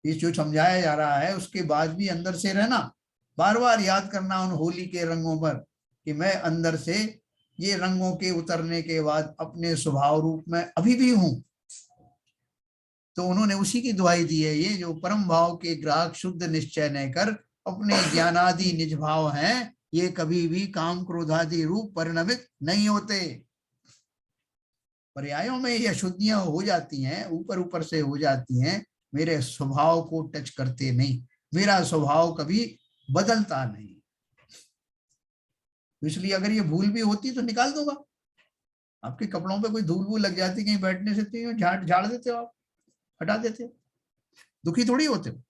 ये जो समझाया जा रहा है उसके बाद भी अंदर से रहना, बार बार याद करना उन होली के रंगों पर कि मैं अंदर से ये रंगों के उतरने के बाद अपने स्वभाव रूप में अभी भी हूं। तो उन्होंने उसी की दुहाई दी है, ये जो परम भाव के ग्राहक शुद्ध निश्चय न कर अपने ज्ञानादि निज भाव हैं, ये कभी भी काम क्रोधादि रूप परिणमित नहीं होते। पर्यायों में ये अशुद्धियां हो जाती हैं, ऊपर ऊपर से हो जाती हैं, मेरे स्वभाव को टच करते नहीं, मेरा स्वभाव कभी बदलता नहीं। इसलिए अगर ये भूल भी होती तो निकाल दूंगा। आपके कपड़ों पे कोई धूल वूल लग जाती कहीं बैठने से, तो झाड़ देते हो, आप हटा देते हो, दुखी थोड़ी होते हो।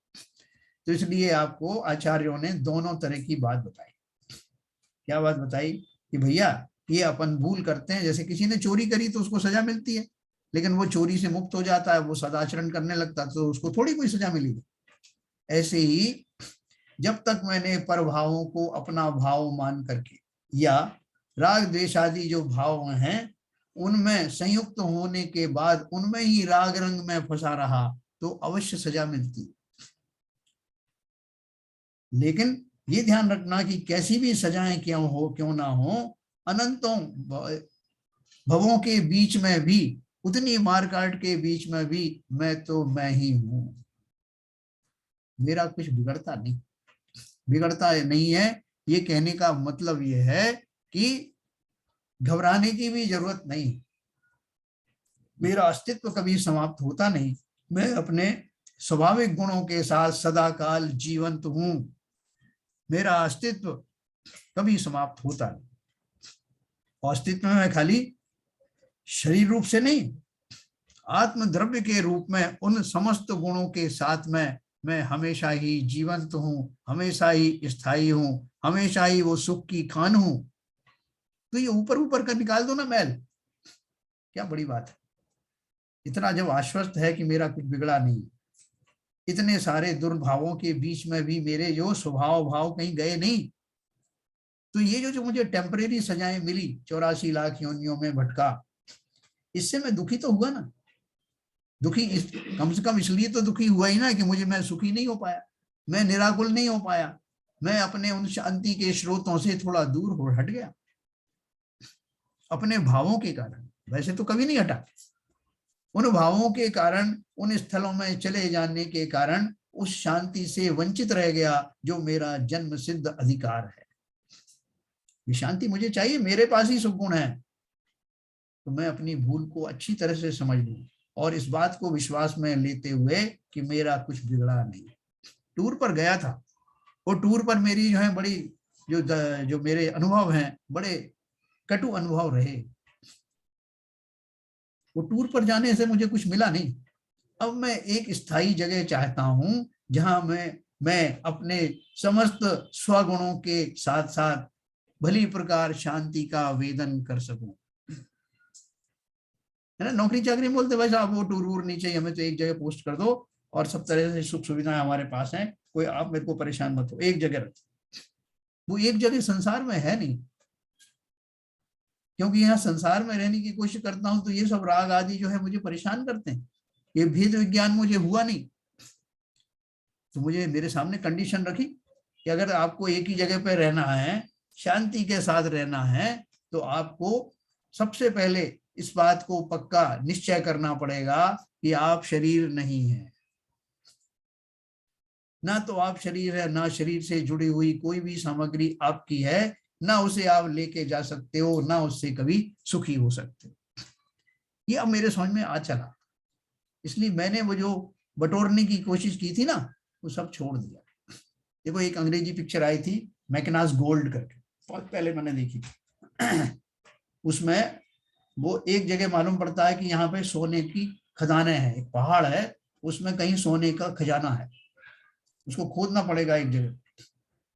तो इसलिए आपको आचार्यों ने दोनों तरह की बात बताई। क्या बात बताई कि भैया ये अपन भूल करते हैं, जैसे किसी ने चोरी करी तो उसको सजा मिलती है, लेकिन वो चोरी से मुक्त हो जाता है, वो सदाचरण करने लगता है तो उसको थोड़ी कोई सजा मिलेगी। ऐसे ही जब तक मैंने पर भावों को अपना भाव मान करके या राग द्वेष आदि जो भाव हैं उनमें संयुक्त होने के बाद उनमें ही राग रंग में फंसा रहा, तो अवश्य सजा मिलती। लेकिन ये ध्यान रखना कि कैसी भी सजाएं क्यों ना हो, अनंतों भवों के बीच में भी, उतनी मारकाट के बीच में भी मैं तो मैं ही हूं, मेरा कुछ बिगड़ता नहीं है। ये कहने का मतलब ये है कि घबराने की भी जरूरत नहीं, मेरा अस्तित्व कभी समाप्त होता नहीं, मैं अपने स्वाभाविक गुणों के साथ सदा काल जीवंत हूं, मेरा अस्तित्व कभी समाप्त होता नहीं। अस्तित्व में खाली शरीर रूप से नहीं, आत्म द्रव्य के रूप में उन समस्त गुणों के साथ में मैं हमेशा ही जीवंत हूं, हमेशा ही स्थायी हूं, हमेशा ही वो सुख की खान हूं। तो ये ऊपर ऊपर का निकाल दो ना मैल, क्या बड़ी बात है। इतना जब आश्वस्त है कि मेरा कुछ बिगड़ा नहीं, इतने सारे दुर्भावों के बीच में भी मेरे जो स्वभाव भाव कहीं गए नहीं, तो ये जो मुझे टेम्परेरी सजाएं मिली 84 लाख योनियों में भटका, इससे मैं दुखी तो हुआ ना। दुखी कम से कम इसलिए तो दुखी हुआ ही ना कि मैं सुखी नहीं हो पाया, मैं निराकुल नहीं हो पाया, मैं अपने उन शांति के स्रोतों से थोड़ा दूर हो हट गया अपने भावों के कारण। वैसे तो कभी नहीं हटा, उन भावों के कारण, उन स्थलों में चले जाने के कारण उस शांति से वंचित रह गया जो मेरा जन्म सिद्ध अधिकार है। ये शांति मुझे चाहिए, मेरे पास ही सुगुण है। तो मैं अपनी भूल को अच्छी तरह से समझ लूं और इस बात को विश्वास में लेते हुए कि मेरा कुछ बिगड़ा नहीं। टूर पर गया था, वो टूर पर मेरी जो है बड़ी जो मेरे अनुभव हैं, बड़े कटु अनुभव रहे। वो टूर पर जाने से मुझे कुछ मिला नहीं। अब मैं एक स्थायी जगह चाहता हूं जहां मैं अपने समस्त स्वगुणों के साथ साथ भली प्रकार शांति का वेदन कर सकूं। है ना, नौकरी चाकरी बोलते भाई साहब वो टूर वूर नहीं चाहिए हमें, तो एक जगह पोस्ट कर दो और सब तरह से सुख सुविधाएं हमारे पास हैं, कोई आप मेरे को परेशान मत हो, एक जगह रखो। वो एक जगह संसार में है नहीं, क्योंकि यहाँ संसार में रहने की कोशिश करता हूं तो ये सब राग आदि जो है मुझे परेशान करते हैं। ये भेद विज्ञान मुझे हुआ नहीं, तो मुझे मेरे सामने कंडीशन रखी कि अगर आपको एक ही जगह पे रहना है, शांति के साथ रहना है, तो आपको सबसे पहले इस बात को पक्का निश्चय करना पड़ेगा कि आप शरीर नहीं है। ना तो आप शरीर है, ना शरीर से जुड़ी हुई कोई भी सामग्री आपकी है, ना उसे आप लेके जा सकते हो, ना उससे कभी सुखी हो सकते हो। ये अब मेरे समझ में आ चला, इसलिए मैंने वो जो बटोरने की कोशिश की थी ना, वो सब छोड़ दिया। देखो एक अंग्रेजी पिक्चर आई थी मैकनास गोल्ड करके, बहुत पहले मैंने देखी थी। उसमें वो एक जगह मालूम पड़ता है कि यहाँ पे सोने की खदानें हैं, एक पहाड़ है उसमें कहीं सोने का खजाना है, उसको खोदना पड़ेगा एक जगह।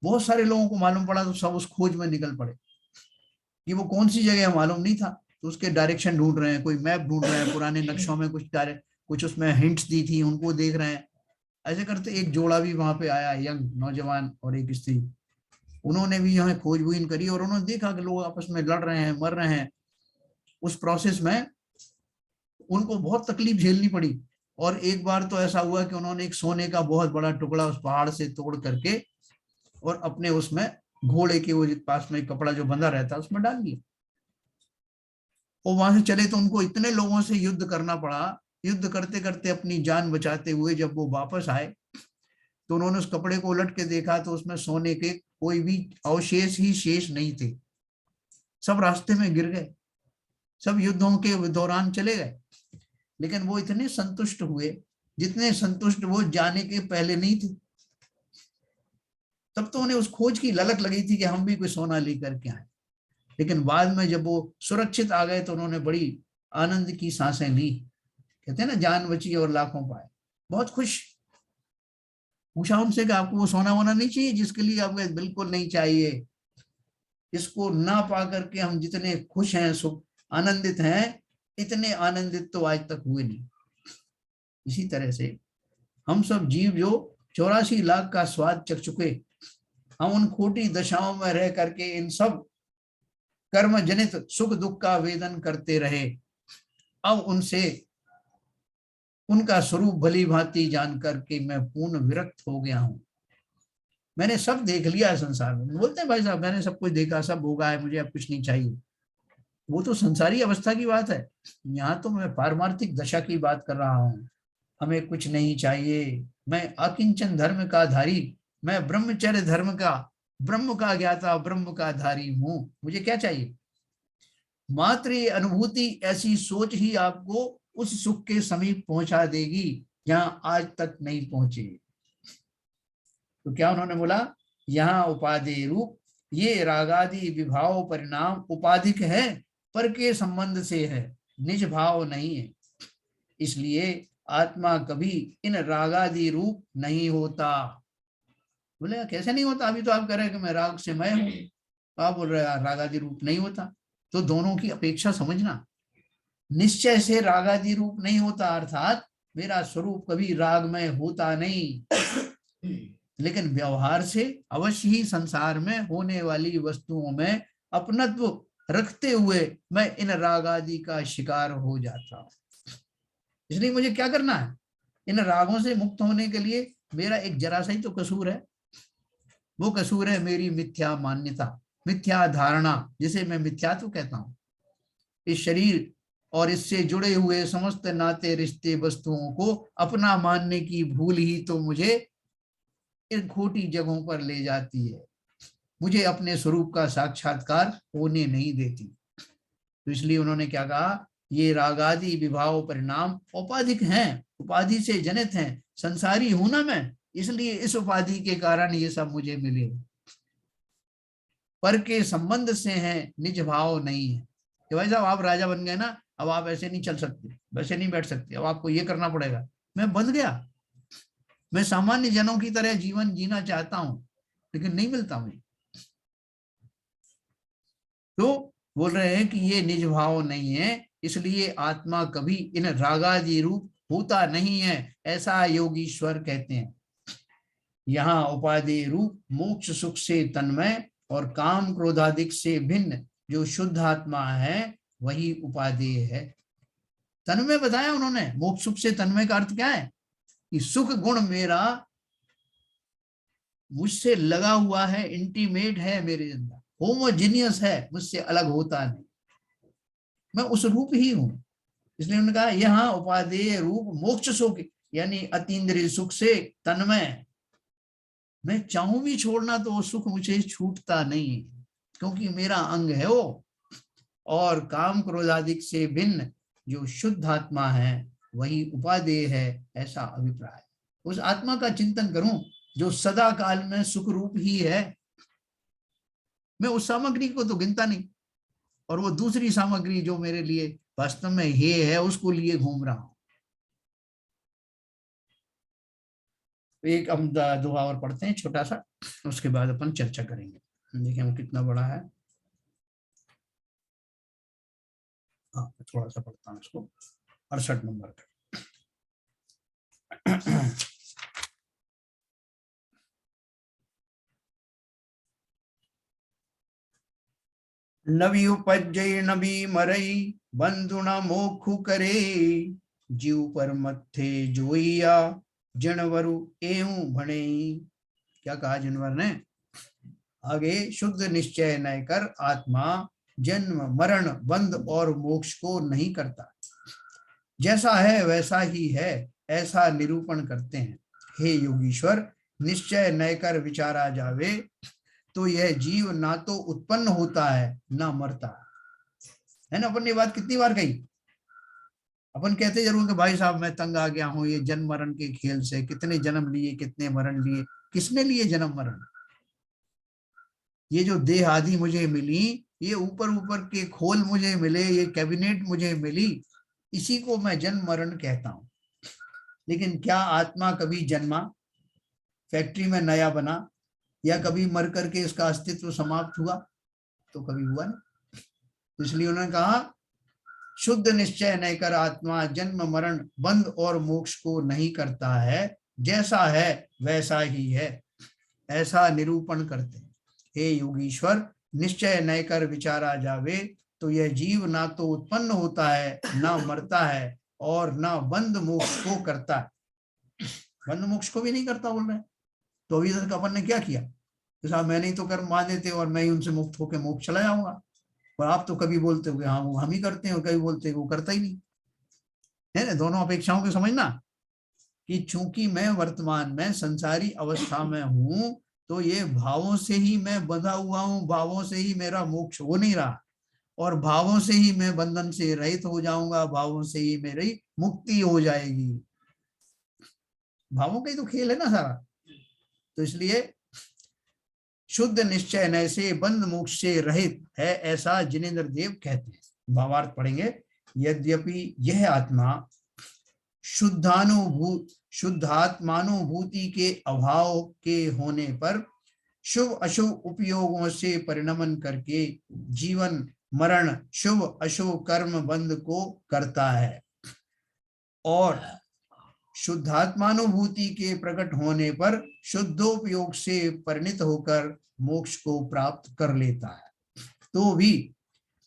बहुत सारे लोगों को मालूम पड़ा तो सब उस खोज में निकल पड़े कि वो कौन सी जगह मालूम नहीं था, तो उसके डायरेक्शन ढूंढ रहे हैं, कोई मैप ढूंढ रहे हैं, पुराने नक्शों में कुछ उसमें हिंट्स दी थी उनको देख रहे हैं। ऐसे करते एक जोड़ा भी वहां पे आया, यंग नौजवान और एक स्त्री, उन्होंने भी यहाँ खोजबीन करी और उन्होंने देखा कि लोग आपस में लड़ रहे हैं, मर रहे हैं। उस प्रोसेस में उनको बहुत तकलीफ झेलनी पड़ी और एक बार तो ऐसा हुआ कि उन्होंने एक सोने का बहुत बड़ा टुकड़ा उस पहाड़ से तोड़ करके और अपने उसमें घोड़े के वो पास में कपड़ा जो बंधा रहता है उसमें डाल दिया। और वहां से चले तो उनको इतने लोगों से युद्ध करना पड़ा, युद्ध करते करते अपनी जान बचाते हुए जब वो वापस आए तो उन्होंने उस कपड़े को उलट के देखा तो उसमें सोने के कोई भी अवशेष ही शेष नहीं थे, सब रास्ते में गिर गए, सब युद्धों के दौरान चले गए। लेकिन वो इतने संतुष्ट हुए जितने संतुष्ट वो जाने के पहले नहीं थे। तब तो उन्हें उस खोज की ललक लगी थी कि हम भी कोई सोना लेकर के आए, लेकिन बाद में जब वो सुरक्षित आ गए तो उन्होंने बड़ी आनंद की सांसें ली। कहते हैं ना जान बची और लाखों पाए, बहुत खुश। पूछा उनसे कि आपको वो सोना वोना नहीं चाहिए, जिसके लिए आपको बिल्कुल नहीं चाहिए, इसको ना पा करके हम जितने खुश हैं, सुख आनंदित हैं, इतने आनंदित तो आज तक हुए नहीं। इसी तरह से हम सब जीव जो 84 लाख का स्वाद चख चुके, हम उन खोटी दशाओं में रह करके इन सब कर्म जनित सुख दुख का वेदन करते रहे। अब उनसे उनका स्वरूप भली भांति जान करके मैं पूर्ण विरक्त हो गया हूं। मैंने सब देख लिया है संसार में। बोलते हैं भाई साहब मैंने सब कुछ देखा, सब भोगा है, मुझे अब कुछ नहीं चाहिए। वो तो संसारी अवस्था की बात है, यहाँ तो मैं पारमार्थिक दशा की बात कर रहा हूँ। हमें कुछ नहीं चाहिए, मैं अकिंचन धर्म का धारी, मैं ब्रह्मचर्य धर्म का ब्रह्म का ज्ञाता, ब्रह्म का धारी हूं, मुझे क्या चाहिए? मात्र ये अनुभूति, ऐसी सोच ही आपको उस सुख के समीप पहुंचा देगी जहां आज तक नहीं पहुंचे। तो क्या उन्होंने बोला, यहाँ उपाधि रूप ये रागादि विभाव परिणाम उपाधिक है, पर के संबंध से है, निज भाव नहीं है। इसलिए आत्मा कभी इन रागादि रूप नहीं होता। बोले कैसे नहीं होता? अभी तो आप कह रहे हैं कि मैं राग से मैं हूं, तो आप बोल रहे हैं रागादि रूप नहीं होता। तो दोनों की अपेक्षा समझना, निश्चय से रागादि रूप नहीं होता, अर्थात मेरा स्वरूप कभी रागमय होता नहीं, लेकिन व्यवहार से अवश्य ही संसार में होने वाली वस्तुओं में अपनत्व रखते हुए मैं इन रागादि का शिकार हो जाता हूं। इसलिए मुझे क्या करना है? इन रागों से मुक्त होने के लिए मेरा एक जरा सा ही तो कसूर है। वो कसूर है मेरी मिथ्या मान्यता, मिथ्या धारणा, जिसे मैं मिथ्यात्व कहता हूं। इस शरीर और इससे जुड़े हुए समस्त नाते रिश्ते वस्तुओं को अपना मानने की भूल ही तो मुझे इन खोटी जगहों पर ले जाती है, मुझे अपने स्वरूप का साक्षात्कार होने नहीं देती। तो इसलिए उन्होंने क्या कहा, ये रागादि विभाव परिणाम औपाधिक हैं, उपाधि से जनित हैं, संसारी हूं ना मैं, इसलिए इस उपाधि के कारण ये सब मुझे मिले, पर के संबंध से हैं, निज भाव नहीं है। कि भाई साहब आप राजा बन गए ना, अब आप ऐसे नहीं चल सकते, वैसे नहीं बैठ सकते, अब आपको ये करना पड़ेगा। मैं बंध गया, मैं सामान्य जनों की तरह जीवन जीना चाहता हूं, लेकिन नहीं मिलता मुझे। तो बोल रहे हैं कि ये निज भाव नहीं है, इसलिए आत्मा कभी इन रागादि रूप होता नहीं है, ऐसा योगीश्वर कहते हैं। यहाँ उपाधि रूप मोक्ष सुख से तन्मय और काम क्रोधादिक से भिन्न जो शुद्ध आत्मा है वही उपाधि है। तन्मय बताया उन्होंने, मोक्ष सुख से तन्मय का अर्थ क्या है? कि सुख गुण मेरा मुझसे लगा हुआ है, इंटीमेट है, मेरे अंदर होमोजीनियस है, मुझसे अलग होता नहीं, मैं उस रूप ही हूं। इसलिए उन्होंने कहा यहाँ उपादेय रूप मोक्ष सुख, यानी अतीन्द्रिय सुख से तन्मय, मैं चाहूं भी छोड़ना तो वो सुख मुझे छूटता नहीं, क्योंकि मेरा अंग है वो। और काम क्रोधादिक से भिन्न जो शुद्ध आत्मा है वही उपादेय है, ऐसा अभिप्राय। उस आत्मा का चिंतन करूं जो सदा काल में सुख रूप ही है। मैं उस सामग्री को तो गिनता नहीं, और वो दूसरी सामग्री जो मेरे लिए वास्तव में ये है उसको लिए घूम रहा हूं। एक हम दोहा और पढ़ते हैं छोटा सा, उसके बाद अपन चर्चा करेंगे। देखिए वो कितना बड़ा है। हाँ थोड़ा सा पढ़ता हूँ इसको, 68 नंबर का। नवी उपजय नवी मरई बंधुना मोखु करे, जीव पर मथे जोइया जनवरु एवं भणे। क्या कहा जनवर ने? आगे शुद्ध निश्चय न कर आत्मा जन्म मरण बंध और मोक्ष को नहीं करता, जैसा है वैसा ही है, ऐसा निरूपण करते हैं। हे योगीश्वर, निश्चय न कर विचारा जावे तो यह जीव ना तो उत्पन्न होता है ना मरता है ना। अपन ने बात कितनी बार कही, अपन कहते जरूर कि भाई साहब मैं तंग आ गया हूं ये जन्म मरण के खेल से, कितने जन्म लिए, कितने मरण लिए, किसने लिए जन्म मरण? ये जो देह आदि मुझे मिली, ये ऊपर ऊपर के खोल मुझे मिले, ये कैबिनेट मुझे मिली, इसी को मैं जन्म मरण कहता हूं। लेकिन क्या आत्मा कभी जन्मा, फैक्ट्री में नया बना, या कभी मर करके इसका अस्तित्व समाप्त हुआ? तो कभी हुआ नहीं। इसलिए उन्होंने कहा शुद्ध निश्चय नहीं कर आत्मा जन्म मरण बंध और मोक्ष को नहीं करता है, जैसा है वैसा ही है, ऐसा निरूपण करते हैं। हे योगीश्वर, निश्चय नहीं कर विचारा जावे तो यह जीव ना तो उत्पन्न होता है ना मरता है, और ना बंध मोक्ष को करता है। बंध मोक्ष को भी नहीं करता बोल रहे। तो अभी तक अपन ने क्या किया? तो साहब मैंने ही तो कर्म बांधे थे और मैं ही उनसे मुक्त होकर मोक्ष चला जाऊंगा। और आप तो कभी बोलते हो हाँ वो हम ही करते हैं, कभी बोलते हैं वो करता ही नहीं है ना। दोनों अपेक्षाओं को समझना कि चूंकि मैं वर्तमान में संसारी अवस्था में हूं, तो ये भावों से ही मैं बंधा हुआ हूं, भावों से ही मेरा मोक्ष हो नहीं रहा, और भावों से ही मैं बंधन से रहित हो जाऊंगा, भावों से ही मेरी मुक्ति हो जाएगी। भावों का ही तो खेल है ना सारा। तो इसलिए शुद्ध निश्चय नय से बंध मोक्ष से रहित है, ऐसा जिनेंद्र देव कहते हैं। भावार्थ पढ़ेंगे। यद्यपि यह आत्मा शुद्धात्मानुभूति के अभाव के होने पर शुभ अशुभ उपयोगों से परिणमन करके जीवन मरण शुभ अशुभ कर्म बंध को करता है, और शुद्धात्मानुभूति के प्रकट होने पर शुद्धोपयोग से परिणित होकर मोक्ष को प्राप्त कर लेता है। तो भी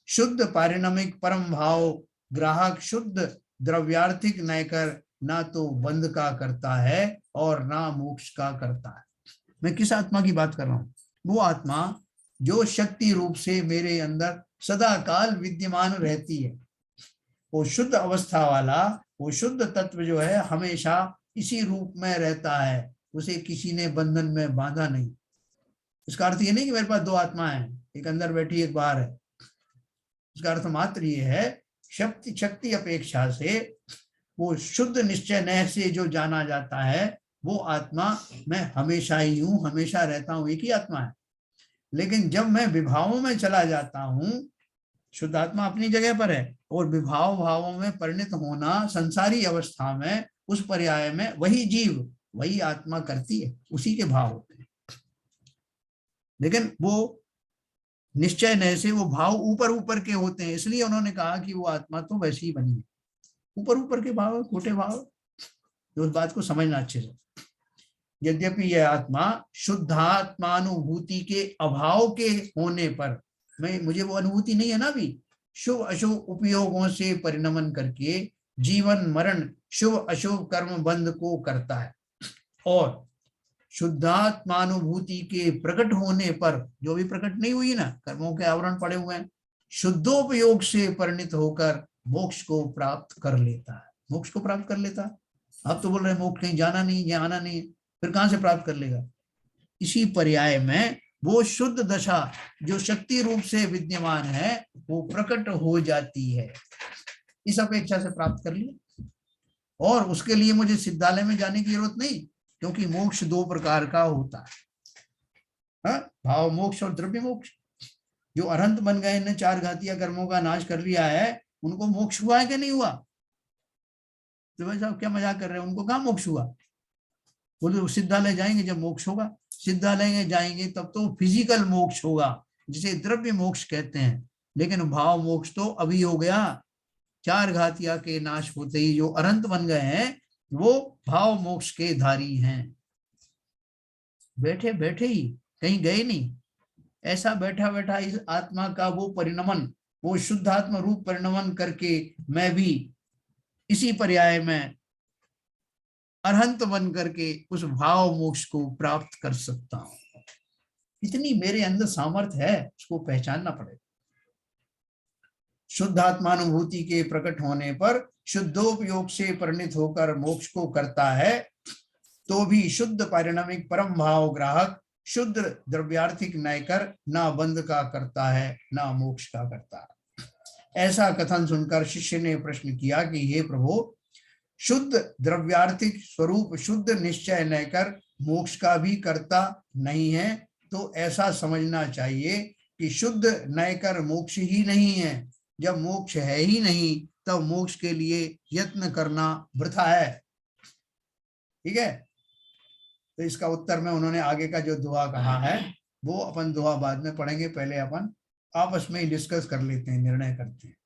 शुद्ध पारिणमिक परम भाव ग्राहक शुद्ध द्रव्यार्थिक नयकर ना तो बंध का करता है और ना मोक्ष का करता है। मैं किस आत्मा की बात कर रहा हूं? वो आत्मा जो शक्ति रूप से मेरे अंदर सदा काल विद्यमान रहती है। वो शुद्ध अवस्था वाला, वो शुद्ध तत्व जो है हमेशा इसी रूप में रहता है, उसे किसी ने बंधन में बांधा नहीं। इसका अर्थ ये नहीं कि मेरे पास दो आत्मा है, एक अंदर बैठी एक बाहर है। इसका अर्थ मात्र ये है शक्ति अपेक्षा से वो शुद्ध निश्चय नय से जो जाना जाता है वो आत्मा मैं हमेशा ही हूं, हमेशा रहता हूं, एक ही आत्मा है। लेकिन जब मैं विभावों में चला जाता हूं, शुद्ध आत्मा अपनी जगह पर है, और विभाव भावों में परिणित होना संसारी अवस्था में, उस पर्याय में वही जीव वही आत्मा करती है, उसी के भाव होते हैं। लेकिन वो निश्चय नय से वो भाव ऊपर ऊपर के होते हैं, इसलिए उन्होंने कहा कि वो आत्मा तो वैसी ही बनी है। ऊपर ऊपर के भाव, खोटे भाव, तो उस बात को समझना अच्छे से। यद्यपि यह आत्मा शुद्धात्मानुभूति के अभाव के होने पर, मुझे वो अनुभूति नहीं है ना अभी, शुभ अशुभ उपयोगों से परिणमन करके जीवन मरण शुभ अशुभ कर्म बंध को करता है, और शुद्धात्मानुभूति के प्रकट होने पर, जो भी प्रकट नहीं हुई ना, कर्मों के आवरण पड़े हुए हैं, शुद्धोपयोग से परिणित होकर मोक्ष को प्राप्त कर लेता है। मोक्ष को प्राप्त कर लेता है। आप तो बोल रहे हैं मोक्ष कहीं जाना नहीं, यहाँ आना नहीं, फिर कहां से प्राप्त कर लेगा? इसी पर्याय में वो शुद्ध दशा जो शक्ति रूप से विद्यमान है वो प्रकट हो जाती है, इस अपेक्षा से प्राप्त कर लिया। और उसके लिए मुझे सिद्धालय में जाने की जरूरत नहीं, क्योंकि मोक्ष दो प्रकार का होता है, भाव मोक्ष और द्रव्य मोक्ष। जो अरहंत बन गए ने 4 घातीय कर्मों का नाश कर लिया है, उनको मोक्ष हुआ है कि नहीं हुआ? तो भाई साहब क्या मजाक कर रहे हैं? उनको कहाँ मोक्ष हुआ? बोले सिद्धालय जाएंगे जब मोक्ष होगा। सिद्धालय में जाएंगे तब तो फिजिकल मोक्ष होगा, जिसे द्रव्य मोक्ष कहते हैं। लेकिन भाव मोक्ष तो अभी हो गया, 4 घातिया के नाश होते ही जो अरहंत बन गए हैं वो भाव मोक्ष के धारी हैं। बैठे बैठे ही, कहीं गए नहीं, ऐसा बैठा बैठा इस आत्मा का वो परिणमन, वो शुद्धात्म रूप परिणमन करके मैं भी इसी पर्याय में अरहंत बन करके उस भाव मोक्ष को प्राप्त कर सकता हूं। इतनी मेरे अंदर सामर्थ्य है, उसको पहचानना पड़ेगा। शुद्धात्मानुभूति के प्रकट होने पर शुद्धोपयोग से परिणित होकर मोक्ष को करता है, तो भी शुद्ध पारिणमिक परम भाव ग्राहक शुद्ध द्रव्यार्थिक नयकर ना बंध का करता है ना मोक्ष का करता है। ऐसा कथन सुनकर शिष्य ने प्रश्न किया कि हे प्रभु, शुद्ध द्रव्यार्थिक स्वरूप शुद्ध निश्चय नयकर मोक्ष का भी करता नहीं है, तो ऐसा समझना चाहिए कि शुद्ध नयकर मोक्ष ही नहीं है। जब मोक्ष है ही नहीं तब मोक्ष के लिए यत्न करना वृथा है। ठीक है, तो इसका उत्तर में उन्होंने आगे का जो दुआ कहा है वो अपन दुआ बाद में पढ़ेंगे, पहले अपन आपस में ही डिस्कस कर लेते हैं, निर्णय करते हैं।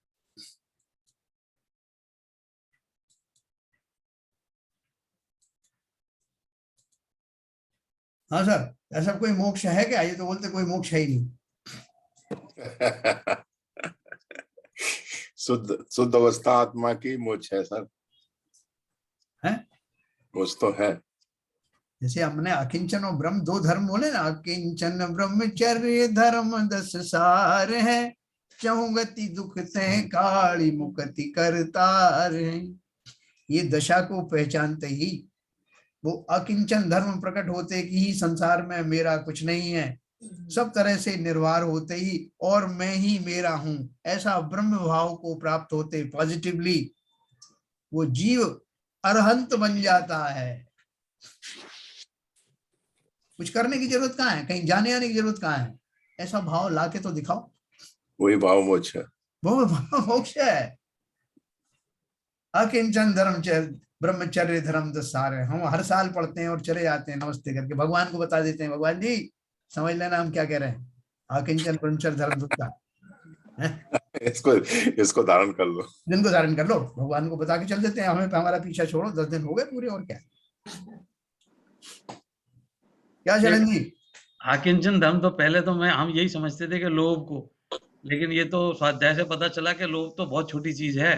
हाँ सर, ऐसा कोई मोक्ष है क्या? ये तो बोलते कोई मोक्ष है ही नहीं। शुद्ध अवस्था आत्मा की मोक्ष है सर, है मोक्ष तो है। जैसे हमने अकिंचन और ब्रह्म दो धर्म बोले ना, अकिंचन ब्रह्मचर्य धर्म 10 सार है, चहुगति दुख ते काली मुक्ति करतार है। ये दशा को पहचानते ही वो अकिंचन धर्म प्रकट होते कि ही संसार में मेरा कुछ नहीं है, सब तरह से निर्वार होते ही और मैं ही मेरा हूं, ऐसा ब्रह्म भाव को प्राप्त होते पॉजिटिवली वो जीव अरहंत बन जाता है। कुछ करने की जरूरत कहाँ है, कहीं जाने आने की जरूरत कहाँ है, ऐसा भाव लाके तो दिखाओ। वही भाव मोक्ष है, वो भाव मोक्ष है। अकिंचन धर्म ब्रह्मचर्य धर्म दसार है। हम हर साल पढ़ते हैं और चले जाते हैं नमस्ते करके, भगवान को बता देते हैं, भगवान जी समझ लेना हम क्या कह रहे हैं, अकिंचन ब्रह्मचर्य धर्म दसार इसको धारण कर लो, दिन को धारण कर लो, भगवान को बता के चल देते हैं, हमें हमारा पीछा छोड़ो, 10 दिन हो गए पूरे, और क्या चरण जी। आकिंचन धर्म तो पहले तो हम यही समझते थे कि लोभ को, लेकिन ये तो स्वाध्याय से पता चला कि लोभ तो बहुत छोटी चीज है।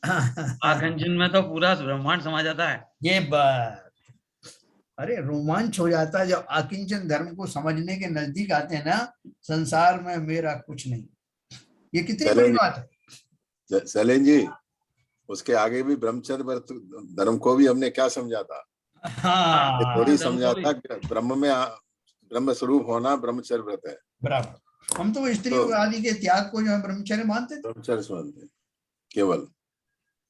आकिंचन में तो पूरा ब्रह्मांड समा जाता है। ये बात, अरे रोमांच हो जाता है जब आकिंचन धर्म को समझने के नजदीक आते हैं ना, संसार में मेरा कुछ नहीं, ये कितनी बड़ी बात है। शैलेन जी, उसके आगे भी ब्रह्मचर्य व्रत धर्म को भी हमने क्या समझा था, हाँ थोड़ी समझा था कि ब्रह्म स्वरूप होना ब्रह्मचर्य व्रत है। बराबर, हम तो स्त्री आदि के त्याग को जो है ब्रह्मचर्य मानते थे। ब्रह्मचर्य मानते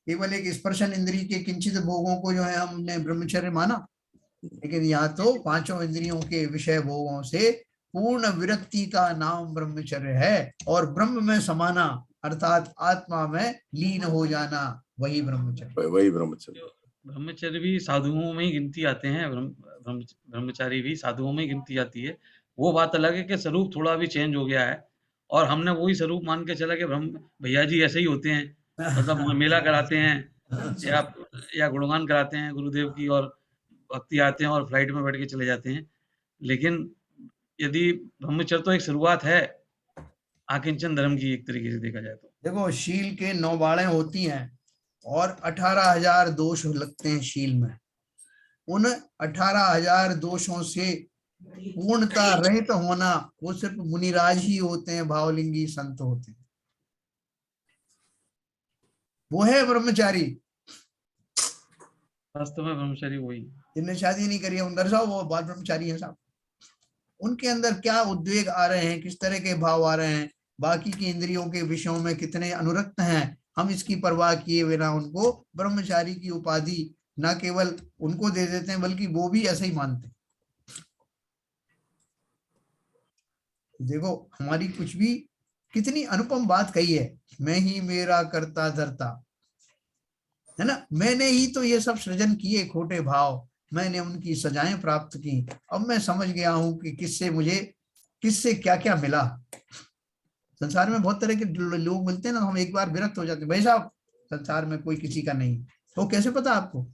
केवल एक स्पर्शन इंद्रिय के किंचित भोगों को जो है हमने ब्रह्मचर्य माना, लेकिन यहाँ तो 5 इंद्रियों के विषय भोगों से पूर्ण विरक्ति का नाम ब्रह्मचर्य है, और ब्रह्म में समाना अर्थात आत्मा में लीन हो जाना, वही ब्रह्मचर्य। वही ब्रह्मचर्य। ब्रह्मचर्य भी साधुओं में ही गिनती आते हैं, ब्रह्मचारी भी साधुओं में ही गिनती आती है। वो बात अलग है कि स्वरूप थोड़ा भी चेंज हो गया है, और हमने वही स्वरूप मान के चला कि भैया जी ऐसे ही होते हैं, मतलब मेला कराते हैं या गुणगान कराते हैं गुरुदेव की, और भक्ति आते हैं और फ्लाइट में बैठ के चले जाते हैं। लेकिन यदि ब्रह्मचर्य तो एक शुरुआत है आकिंचन धर्म की, एक तरीके से देखा जाए तो। देखो, शील के 9 बाड़ें होती हैं और 18,000 दोष लगते हैं शील में। उन 18,000 दोषों से पूर्णता रहित होना वो सिर्फ मुनिराज ही होते हैं, भावलिंगी संत होते हैं, वो है ब्रह्मचारी। वास्तव में ब्रह्मचारी वही, जिनने शादी नहीं करी है उन दर्शाओ, वो बाल ब्रह्मचारी है साहब। उनके अंदर क्या उद्वेग आ रहे हैं, किस तरह के भाव आ रहे हैं, बाकी की इंद्रियों के विषयों में कितने अनुरक्त हैं, हम इसकी परवाह किए बिना उनको ब्रह्मचारी की उपाधि न केवल उनको दे देते हैं, बल्कि वो भी ऐसे ही मानते हैं। देखो, हमारी कुछ भी कितनी अनुपम बात कही है, मैं ही मेरा करता धरता, है ना, मैंने ही तो ये सब सृजन किए खोटे भाव, मैंने उनकी सजाएं प्राप्त की, अब मैं समझ गया हूं कि किससे क्या क्या मिला। संसार में बहुत तरह के लोग मिलते हैं ना, हम एक बार विरक्त हो जाते हैं, भाई साहब संसार में कोई किसी का नहीं। तो कैसे पता आपको,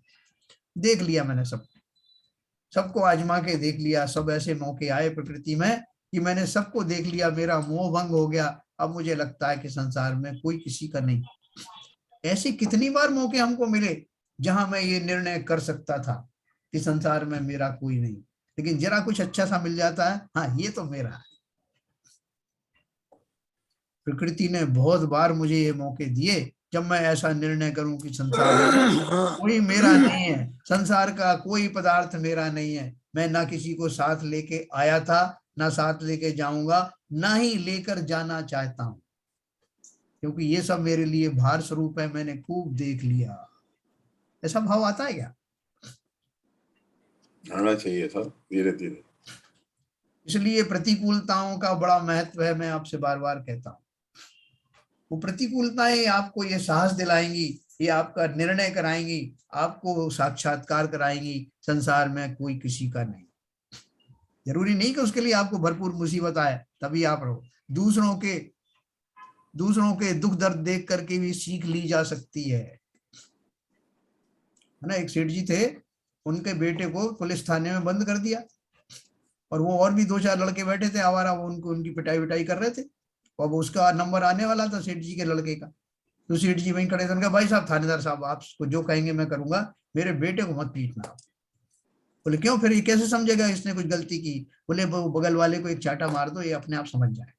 देख लिया मैंने, सबको आजमा के देख लिया, सब ऐसे मौके आए प्रकृति में कि मैंने सबको देख लिया, मेरा मोह भंग हो गया, अब मुझे लगता है कि संसार में कोई किसी का नहीं। ऐसी कितनी बार मौके हमको मिले जहां मैं ये निर्णय कर सकता था कि संसार में मेरा कोई नहीं, लेकिन जरा कुछ अच्छा सा मिल जाता है, हाँ ये तो मेरा है। प्रकृति ने बहुत बार मुझे ये मौके दिए जब मैं ऐसा निर्णय करूं कि संसार कोई मेरा नहीं है, संसार का कोई पदार्थ मेरा नहीं है, मैं ना किसी को साथ लेके आया था, ना साथ लेके जाऊंगा, ना ही लेकर जाना चाहता हूं, क्योंकि ये सब मेरे लिए भार स्वरूप है, मैंने खूब देख लिया। ऐसा भाव आता है क्या? आना चाहिए था धीरे धीरे। इसलिए प्रतिकूलताओं का बड़ा महत्व है, मैं आपसे बार बार कहता हूं। वो प्रतिकूलताएं आपको ये साहस दिलाएंगी, ये आपका निर्णय कराएंगी, आपको साक्षात्कार कराएंगी, संसार में कोई किसी का नहीं। जरूरी नहीं कि उसके लिए आपको भरपूर मुसीबत आए तभी आप रहो, दूसरों के दुख दर्द देख करके भी सीख ली जा सकती है ना। एक सेठ जी थे, उनके बेटे को पुलिस थाने में बंद कर दिया, और वो और भी 2-4 लड़के बैठे थे आवारा, वो उनकी पिटाई विटाई कर रहे थे। अब उसका नंबर आने वाला था सेठ जी के लड़के का, तो सेठ जी वहीं खड़े थे, उनका भाई साहब थानेदार साहब आपको जो कहेंगे मैं करूंगा, मेरे बेटे को मत पीटना। बोले क्यों, फिर ये कैसे समझेगा इसने कुछ गलती की? बोले बगल वाले को एक चाटा मार दो, ये अपने आप समझ जाए,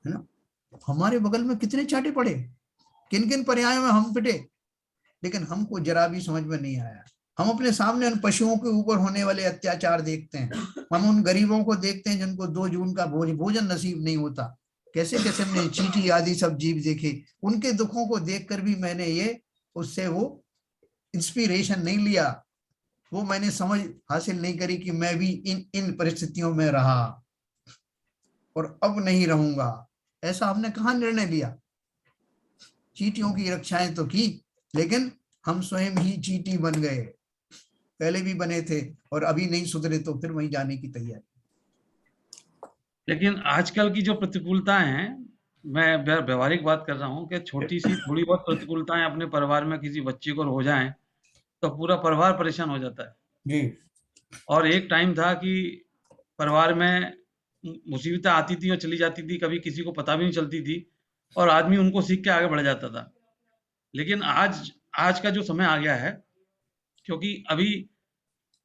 है ना। हमारे बगल में कितने चाटे पड़े, किन किन पर्यायों में हम पिटे, लेकिन हमको जरा भी समझ में नहीं आया। हम अपने सामने उन पशुओं के ऊपर होने वाले अत्याचार देखते हैं, हम उन गरीबों को देखते हैं जिनको 2 जून का भोजन नसीब नहीं होता। कैसे कैसे हमने चींटी आदि सब जीव देखे, उनके दुखों को देखकर भी मैंने ये उससे वो इंस्पिरेशन नहीं लिया, वो मैंने समझ हासिल नहीं करी कि मैं भी इन परिस्थितियों में रहा और अब नहीं रहूंगा। ऐसा हमने कहाँ निर्णय लिया। चींटियों की रक्षाएं तो की, लेकिन हम स्वयं ही चींटी बन गए। पहले भी बने थे और अभी नहीं सुधरे तो फिर वहीं जाने की तैयारी। लेकिन आजकल की जो प्रतिकूलताएं हैं, मैं व्यवहारिक बात कर रहा हूँ कि छोटी सी थोड़ी बहुत प्रतिकूलताएं अपने परिवार में किसी बच्चे को हो जाएं तो पूरा परिवार परेशान हो जाता है। जी। और एक टाइम था कि परिवार में मुसीबतें आती थी और चली जाती थी, कभी किसी को पता भी नहीं चलती थी और आदमी उनको सीख के आगे बढ़ जाता था। लेकिन आज का जो समय आ गया है, क्योंकि अभी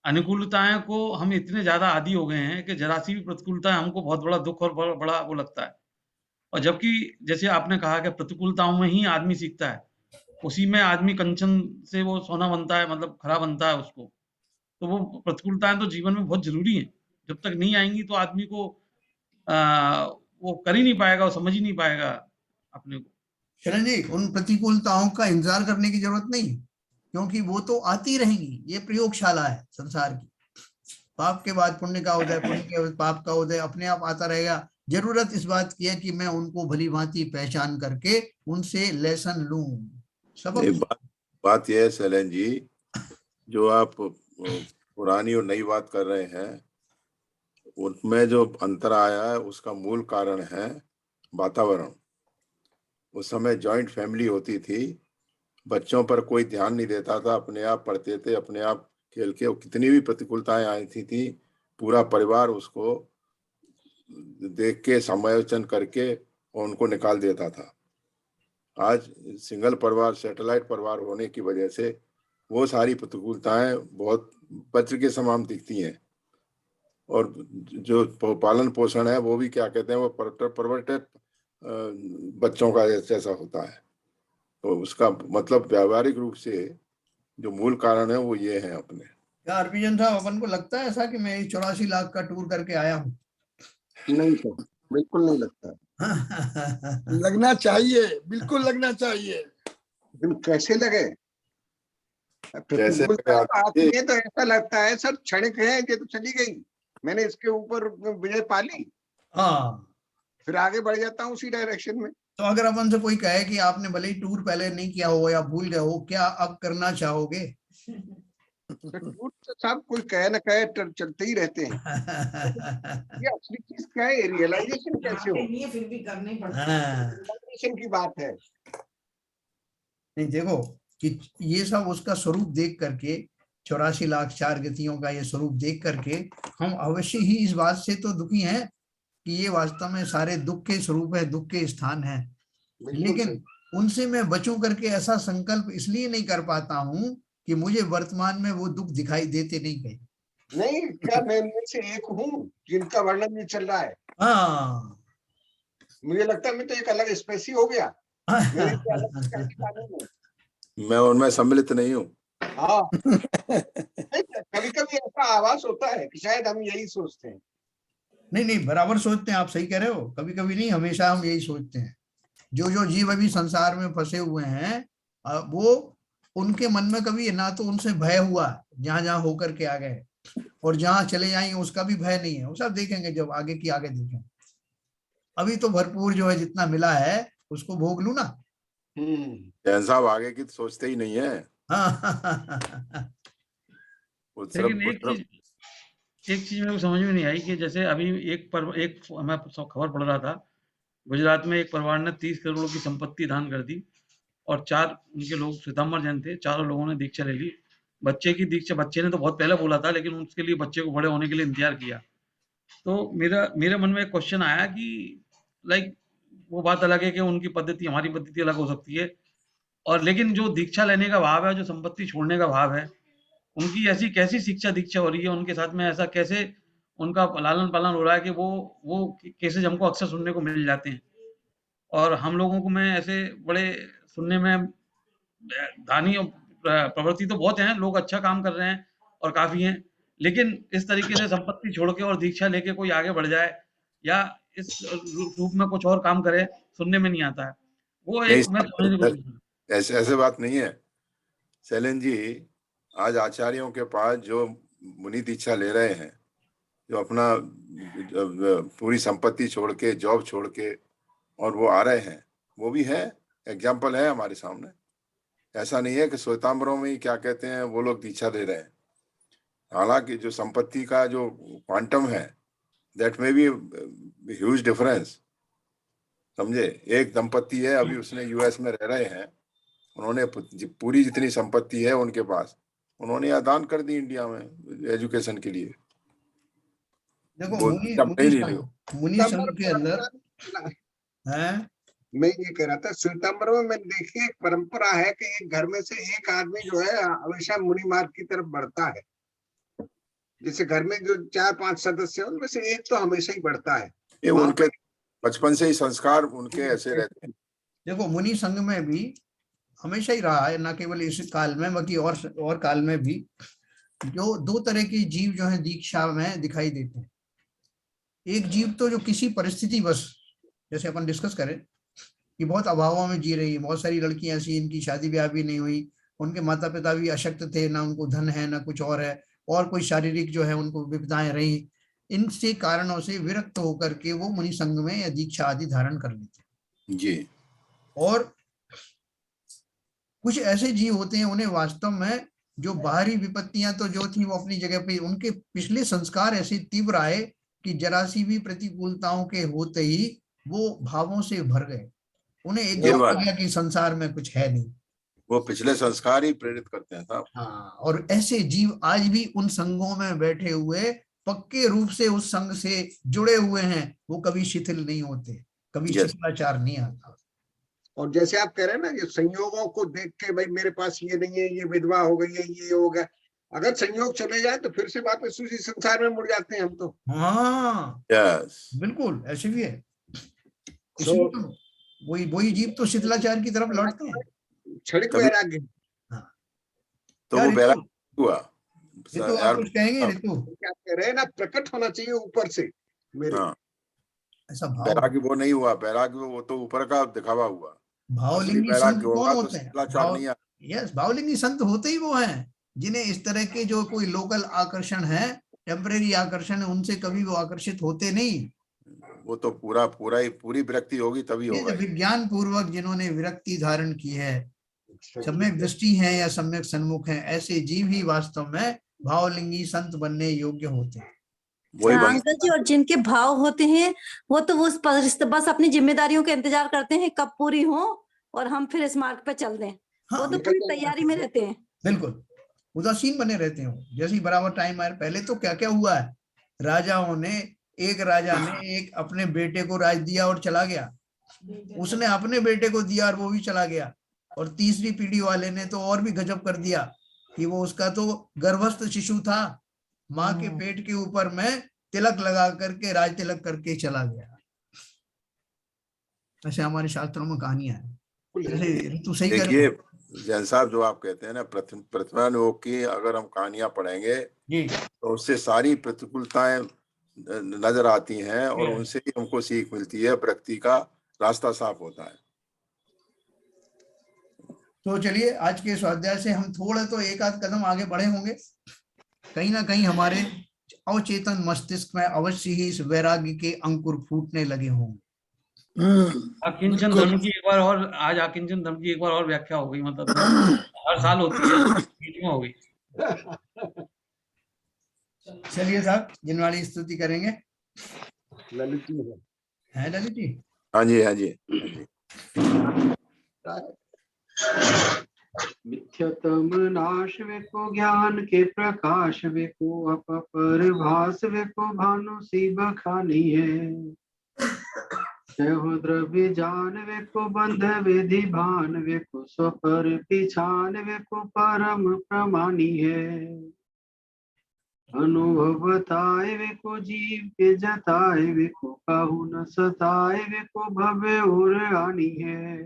अनुकूलताएं को हम इतने ज्यादा आदी हो गए हैं कि जरा सी भी प्रतिकूलता हमको बहुत बड़ा दुख और बड़ा वो लगता है। और जबकि जैसे आपने कहा कि प्रतिकूलताओं में ही आदमी सीखता है, उसी में आदमी कंचन से वो सोना बनता है, मतलब खरा बनता है उसको। तो वो प्रतिकूलताएं तो जीवन में बहुत जरूरी हैं। जब तक नहीं आएंगी तो आदमी को वो कर ही नहीं पाएगा, वो समझ ही नहीं पाएगा अपने को। शरण जी, उन प्रतिकूलताओं का इंतजार करने की जरूरत नहीं, क्योंकि वो तो आती रहेंगी। ये प्रयोगशाला है संसार की। पाप के बाद पुण्य का उदय, पुण्य के बाद पाप का उदय अपने आप आता रहेगा। जरूरत इस बात की है कि मैं उनको भली भांति पहचान करके उनसे लेसन लूं, सबक। बात यह है शैलेंद्र जी, जो आप पुरानी और नई बात कर रहे हैं, उनमें जो अंतर आया है उसका मूल कारण है वातावरण। उस समय जॉइंट फैमिली होती थी, बच्चों पर कोई ध्यान नहीं देता था, अपने आप पढ़ते थे, अपने आप खेल के, कितनी भी प्रतिकूलताएं आई थी पूरा परिवार उसको देख के समायोजन करके और उनको निकाल देता था। आज सिंगल परिवार, सैटेलाइट परिवार होने की वजह से वो सारी प्रतिकूलताएं बहुत वज्र के समान दिखती हैं। और जो पालन पोषण है वो भी क्या कहते हैं, वो परवर्टेड बच्चों का जैसा होता है। तो उसका मतलब व्यावहारिक रूप से जो मूल कारण है वो ये है अपने। क्या हरभजन साहब, अपन को लगता है ऐसा कि मैं 84 लाख का टूर करके आया हूँ? नहीं सर, बिल्कुल नहीं लगता। लगना चाहिए, बिल्कुल लगना चाहिए। कैसे लगे? कैसे आती है तो ऐसा लगता है सर क्षणिक है कि तो चली गई, मैंने इसके ऊपर विजय पा ली, हाँ, फिर आगे बढ़ जाता हूँ उसी डायरेक्शन में। तो अगर अपन से कोई कहे कि आपने भले ही टूर पहले नहीं किया हो या भूल गए हो, क्या अब करना चाहोगे? तो टूर तो सब कोई कहे न कहे चलते ही रहते हैं। ये असली चीज क्या है, रियलाइजेशन कैसे हो, ये फिर भी करना ही पड़ता हाँ। रियलाइजेशन की बात है। नहीं, देखो कि ये सब उसका स्वरूप देख करके, 84 लाख 4 गतियों का ये स्वरूप देख करके हम अवश्य ही इस बात से तो दुखी हैं कि ये वास्तव में सारे दुख के स्वरूप है, दुख के स्थान है। लेकिन उनसे मैं बचूं करके ऐसा संकल्प इसलिए नहीं कर पाता हूं कि मुझे वर्तमान में वो दुख दिखाई देते नहीं गए। नहीं, क्या मैं इनमें से एक हूँ जिनका वर्णन भी चल रहा है? हाँ, मुझे लगता है मैं तो एक अलग स्पेसी हो गया, मेरे से अलग मैं उनमें सम्मिलित नहीं हूँ। हाँ, कभी कभी ऐसा आभास होता है कि शायद हम यही सोचते हैं। नहीं, बराबर सोचते हैं, आप सही कह रहे हो। कभी कभी नहीं, हमेशा हम यही सोचते हैं। जो जीव अभी संसार में फंसे हुए हैं, वो उनके मन में कभी ना तो उनसे भय हुआ जहां जहां होकर के आ गए, और जहां चले जाएंगे उसका भी भय नहीं है। वो सब देखेंगे जब आगे की आगे देखेंगे। अभी तो भरपूर जो है, जितना मिला है उसको भोग लू ना। जैन साहब आगे की तो सोचते ही नहीं है। लेकिन एक चीज मेरे को समझ में नहीं आई कि जैसे अभी मैं खबर पढ़ रहा था, गुजरात में एक परिवार ने 30 करोड़ की संपत्ति दान कर दी और 4 उनके लोग श्वेतांबर जैन थे, चारों लोगों ने दीक्षा ले ली। बच्चे की दीक्षा, बच्चे ने तो बहुत पहले बोला था, लेकिन उसके लिए बच्चे को बड़े होने के लिए इंतजार किया। तो मेरे मन में एक क्वेश्चन आया कि लाइक वो बात अलग है कि उनकी पद्धति हमारी पद्धति अलग हो सकती है, और लेकिन जो दीक्षा लेने का भाव है, जो संपत्ति छोड़ने का भाव है, उनकी ऐसी कैसी दीक्षा हो रही है उनके साथ में, ऐसा कैसे उनका लालन पालन हो रहा है कि वो केसेस हमको अक्सर सुनने को मिल जाते हैं। और हम लोगों को में ऐसे बड़े सुनने में धानी और प्रवृत्ति तो बहुत है, लोग अच्छा काम कर रहे हैं और काफी हैं, लेकिन इस तरीके से संपत्ति छोड़ के और दीक्षा लेके कोई आगे बढ़ जाए या इस रूप में कुछ और काम करे, सुनने में नहीं आता है। वो एक मैं समझने की कोशिश ऐसे ऐसे बात नहीं है शैलेंद्र जी। आज आचार्यों के पास जो मुनि दीक्षा ले रहे हैं, जो अपना पूरी संपत्ति छोड़ के, जॉब छोड़ के और वो आ रहे हैं, वो भी है, एग्जाम्पल है हमारे सामने। ऐसा नहीं है कि श्वेतांबरों में ही क्या कहते हैं वो लोग दीक्षा ले रहे हैं। हालांकि जो संपत्ति का जो क्वांटम है, दैट में भी ह्यूज डिफरेंस, समझे। एक दंपति है, अभी उसने यूएस में रह रहे हैं, उन्होंने पूरी जितनी संपत्ति है उनके पास, उन्होंने यहाँ दान कर दी इंडिया में एजुकेशन के लिए। देखो मुनि संघ के अंदर है, मैं ये कह रहा था श्वेतांबर में मैंने देखी एक परंपरा है कि एक घर में से एक आदमी जो है हमेशा मुनि मार्ग की तरफ बढ़ता है। जैसे घर में जो 4-5 सदस्य हैं उनमें से एक तो हमेशा ही बढ़ता है। ये उनके बचपन से ही संस्कार उनके ऐसे रहते हैं। देखो मुनि संघ में भी हमेशा ही रहा है, न केवल इस काल में बल्कि और काल में भी, जो दो तरह के जीव जो है दीक्षा में दिखाई देते हैं। एक जीव तो जो किसी परिस्थिति बस, जैसे अपन डिस्कस करें कि बहुत अभावों में जी रही है, बहुत सारी लड़कियां ऐसी इनकी शादी ब्याह भी नहीं हुई, उनके माता पिता भी अशक्त थे, ना उनको धन है ना कुछ और है, और कोई शारीरिक जो है उनको विपदाएं रही, इनसे कारणों से विरक्त होकर के वो मुनि संघ में या दीक्षा आदि धारण कर लेते जी। और कुछ ऐसे जीव होते हैं उन्हें वास्तव में जो बाहरी विपत्तियां तो जो थी वो अपनी जगह पे, उनके पिछले संस्कार ऐसे तीव्र आए कि जरा सी भी प्रतिकूलताओं के होते ही वो भावों से भर गए, उन्हें एकदम लग गया कि संसार में कुछ है नहीं। वो पिछले संस्कार ही प्रेरित करते हैं साहब। हाँ, और ऐसे जीव आज भी उन संघों में बैठे हुए पक्के रूप से उस संघ से जुड़े हुए हैं, वो कभी शिथिल नहीं होते, कभी शिथिलाचार नहीं आता। और जैसे आप कह रहे हैं ना, ये संयोगों को देख के भाई मेरे पास ये नहीं है, ये विधवा हो गई है, ये हो गया, अगर संयोग चले जाए तो फिर से वापस उसी संसार में मुड़ जाते हैं हम तो। हाँ बिल्कुल ऐसे भी है। इसलिए तो वही जीव तो शिथिलाचार की तरफ लौटते हैं, क्षणिक वैराग्य। तो वो वैराग्य हुआ। ऋतु आप कुछ कहेंगे? ऋतु क्या कह रहे हैं ना, प्रकट होना चाहिए ऊपर से मेरे। ऐसा भाव वैराग्य वो नहीं हुआ, वैराग्य वो तो ऊपर का दिखावा हुआ। भावलिंगी संत कौन होते हैं? यस, भावलिंगी संत होते ही वो हैं जिन्हें इस तरह के जो कोई लोकल आकर्षण है, टेम्परेरी आकर्षण है, उनसे कभी वो आकर्षित होते नहीं। वो तो पूरी विरक्ति होगी तभी होगा। विज्ञान पूर्वक जिन्होंने विरक्ति धारण की है, सम्यक दृष्टि है या सम्यक सन्मुख है, ऐसे जीव ही वास्तव में भावलिंगी संत बनने योग्य होते हैं। अंकल जी, और जिनके भाव होते हैं वो तो वो बस अपनी जिम्मेदारियों का इंतजार करते हैं कब पूरी हो और हम फिर इस मार्ग पे चल दें। वो तो पूरी तैयारी में रहते हैं, बिल्कुल उदासीन बने रहते हैं। जैसे बराबर टाइम आया, पहले तो क्या क्या हुआ है, राजाओं ने, एक राजा ने एक अपने बेटे को राज दिया और चला गया, उसने अपने बेटे को दिया और वो भी चला गया, और तीसरी पीढ़ी वाले ने तो और भी गजब कर दिया कि वो उसका तो गर्भस्थ शिशु था, माँ के पेट के ऊपर में तिलक लगा करके राज तिलक करके चला गया। ऐसे हमारे शास्त्रों में कहानियां है। तू सही कह रहे हो जैन साहब, जो आप कहते हैं ना प्रतिमा योग की, अगर हम कहानियां पढ़ेंगे तो उससे सारी प्रतिकूलताएं नजर आती हैं और उनसे ही हमको सीख मिलती है, प्रकृति का रास्ता साफ होता है। तो चलिए आज के स्वाध्याय से हम थोड़ा तो एक आध कदम आगे बढ़े होंगे, कहीं ना कहीं हमारे अवचेतन मस्तिष्क में अवश्य ही इस वैराग्य के अंकुर फूटने लगे होंगे। आकिंचन धर्म की एक बार और, आज आकिंचन धर्म की एक बार और व्याख्या हो गई, मतलब हर साल होती है, बीच में हो गई। चलिए साहब, जिनवाली स्तुति करेंगे। ललित जी है ललित जी? हाँ जी, हाँ जी। मिथ्यतम नाश वेको ज्ञान के प्रकाश वेको अपर भास वेको भानु सी बखानी है। द्रव्य जान वेको बंध विधि भान वेको स्वपर पिछान वेको परम प्रमाणी है। अनुभव बताए वेको जीव के जताए वेको कहु न सताए वेको भव्य और आनी है।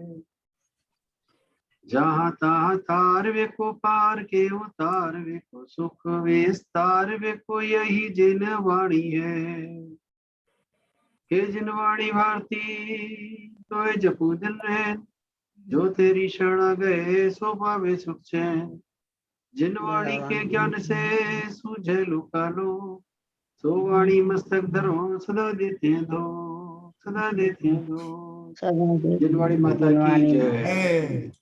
जहाँ तहाँ तार वे को पार के उतार वे को सुख विस्तार वे को यही जिन वाणी है के जिन वाणी भारती तो जपू दिन रहे जो तेरी शरण गए सो पावे सुख चैन जिन वाणी के ज्ञान से सूझे लुकालो सो वाणी मस्तक धरो सदा देते दो सदा देते दो। जिन वाणी माता की जय।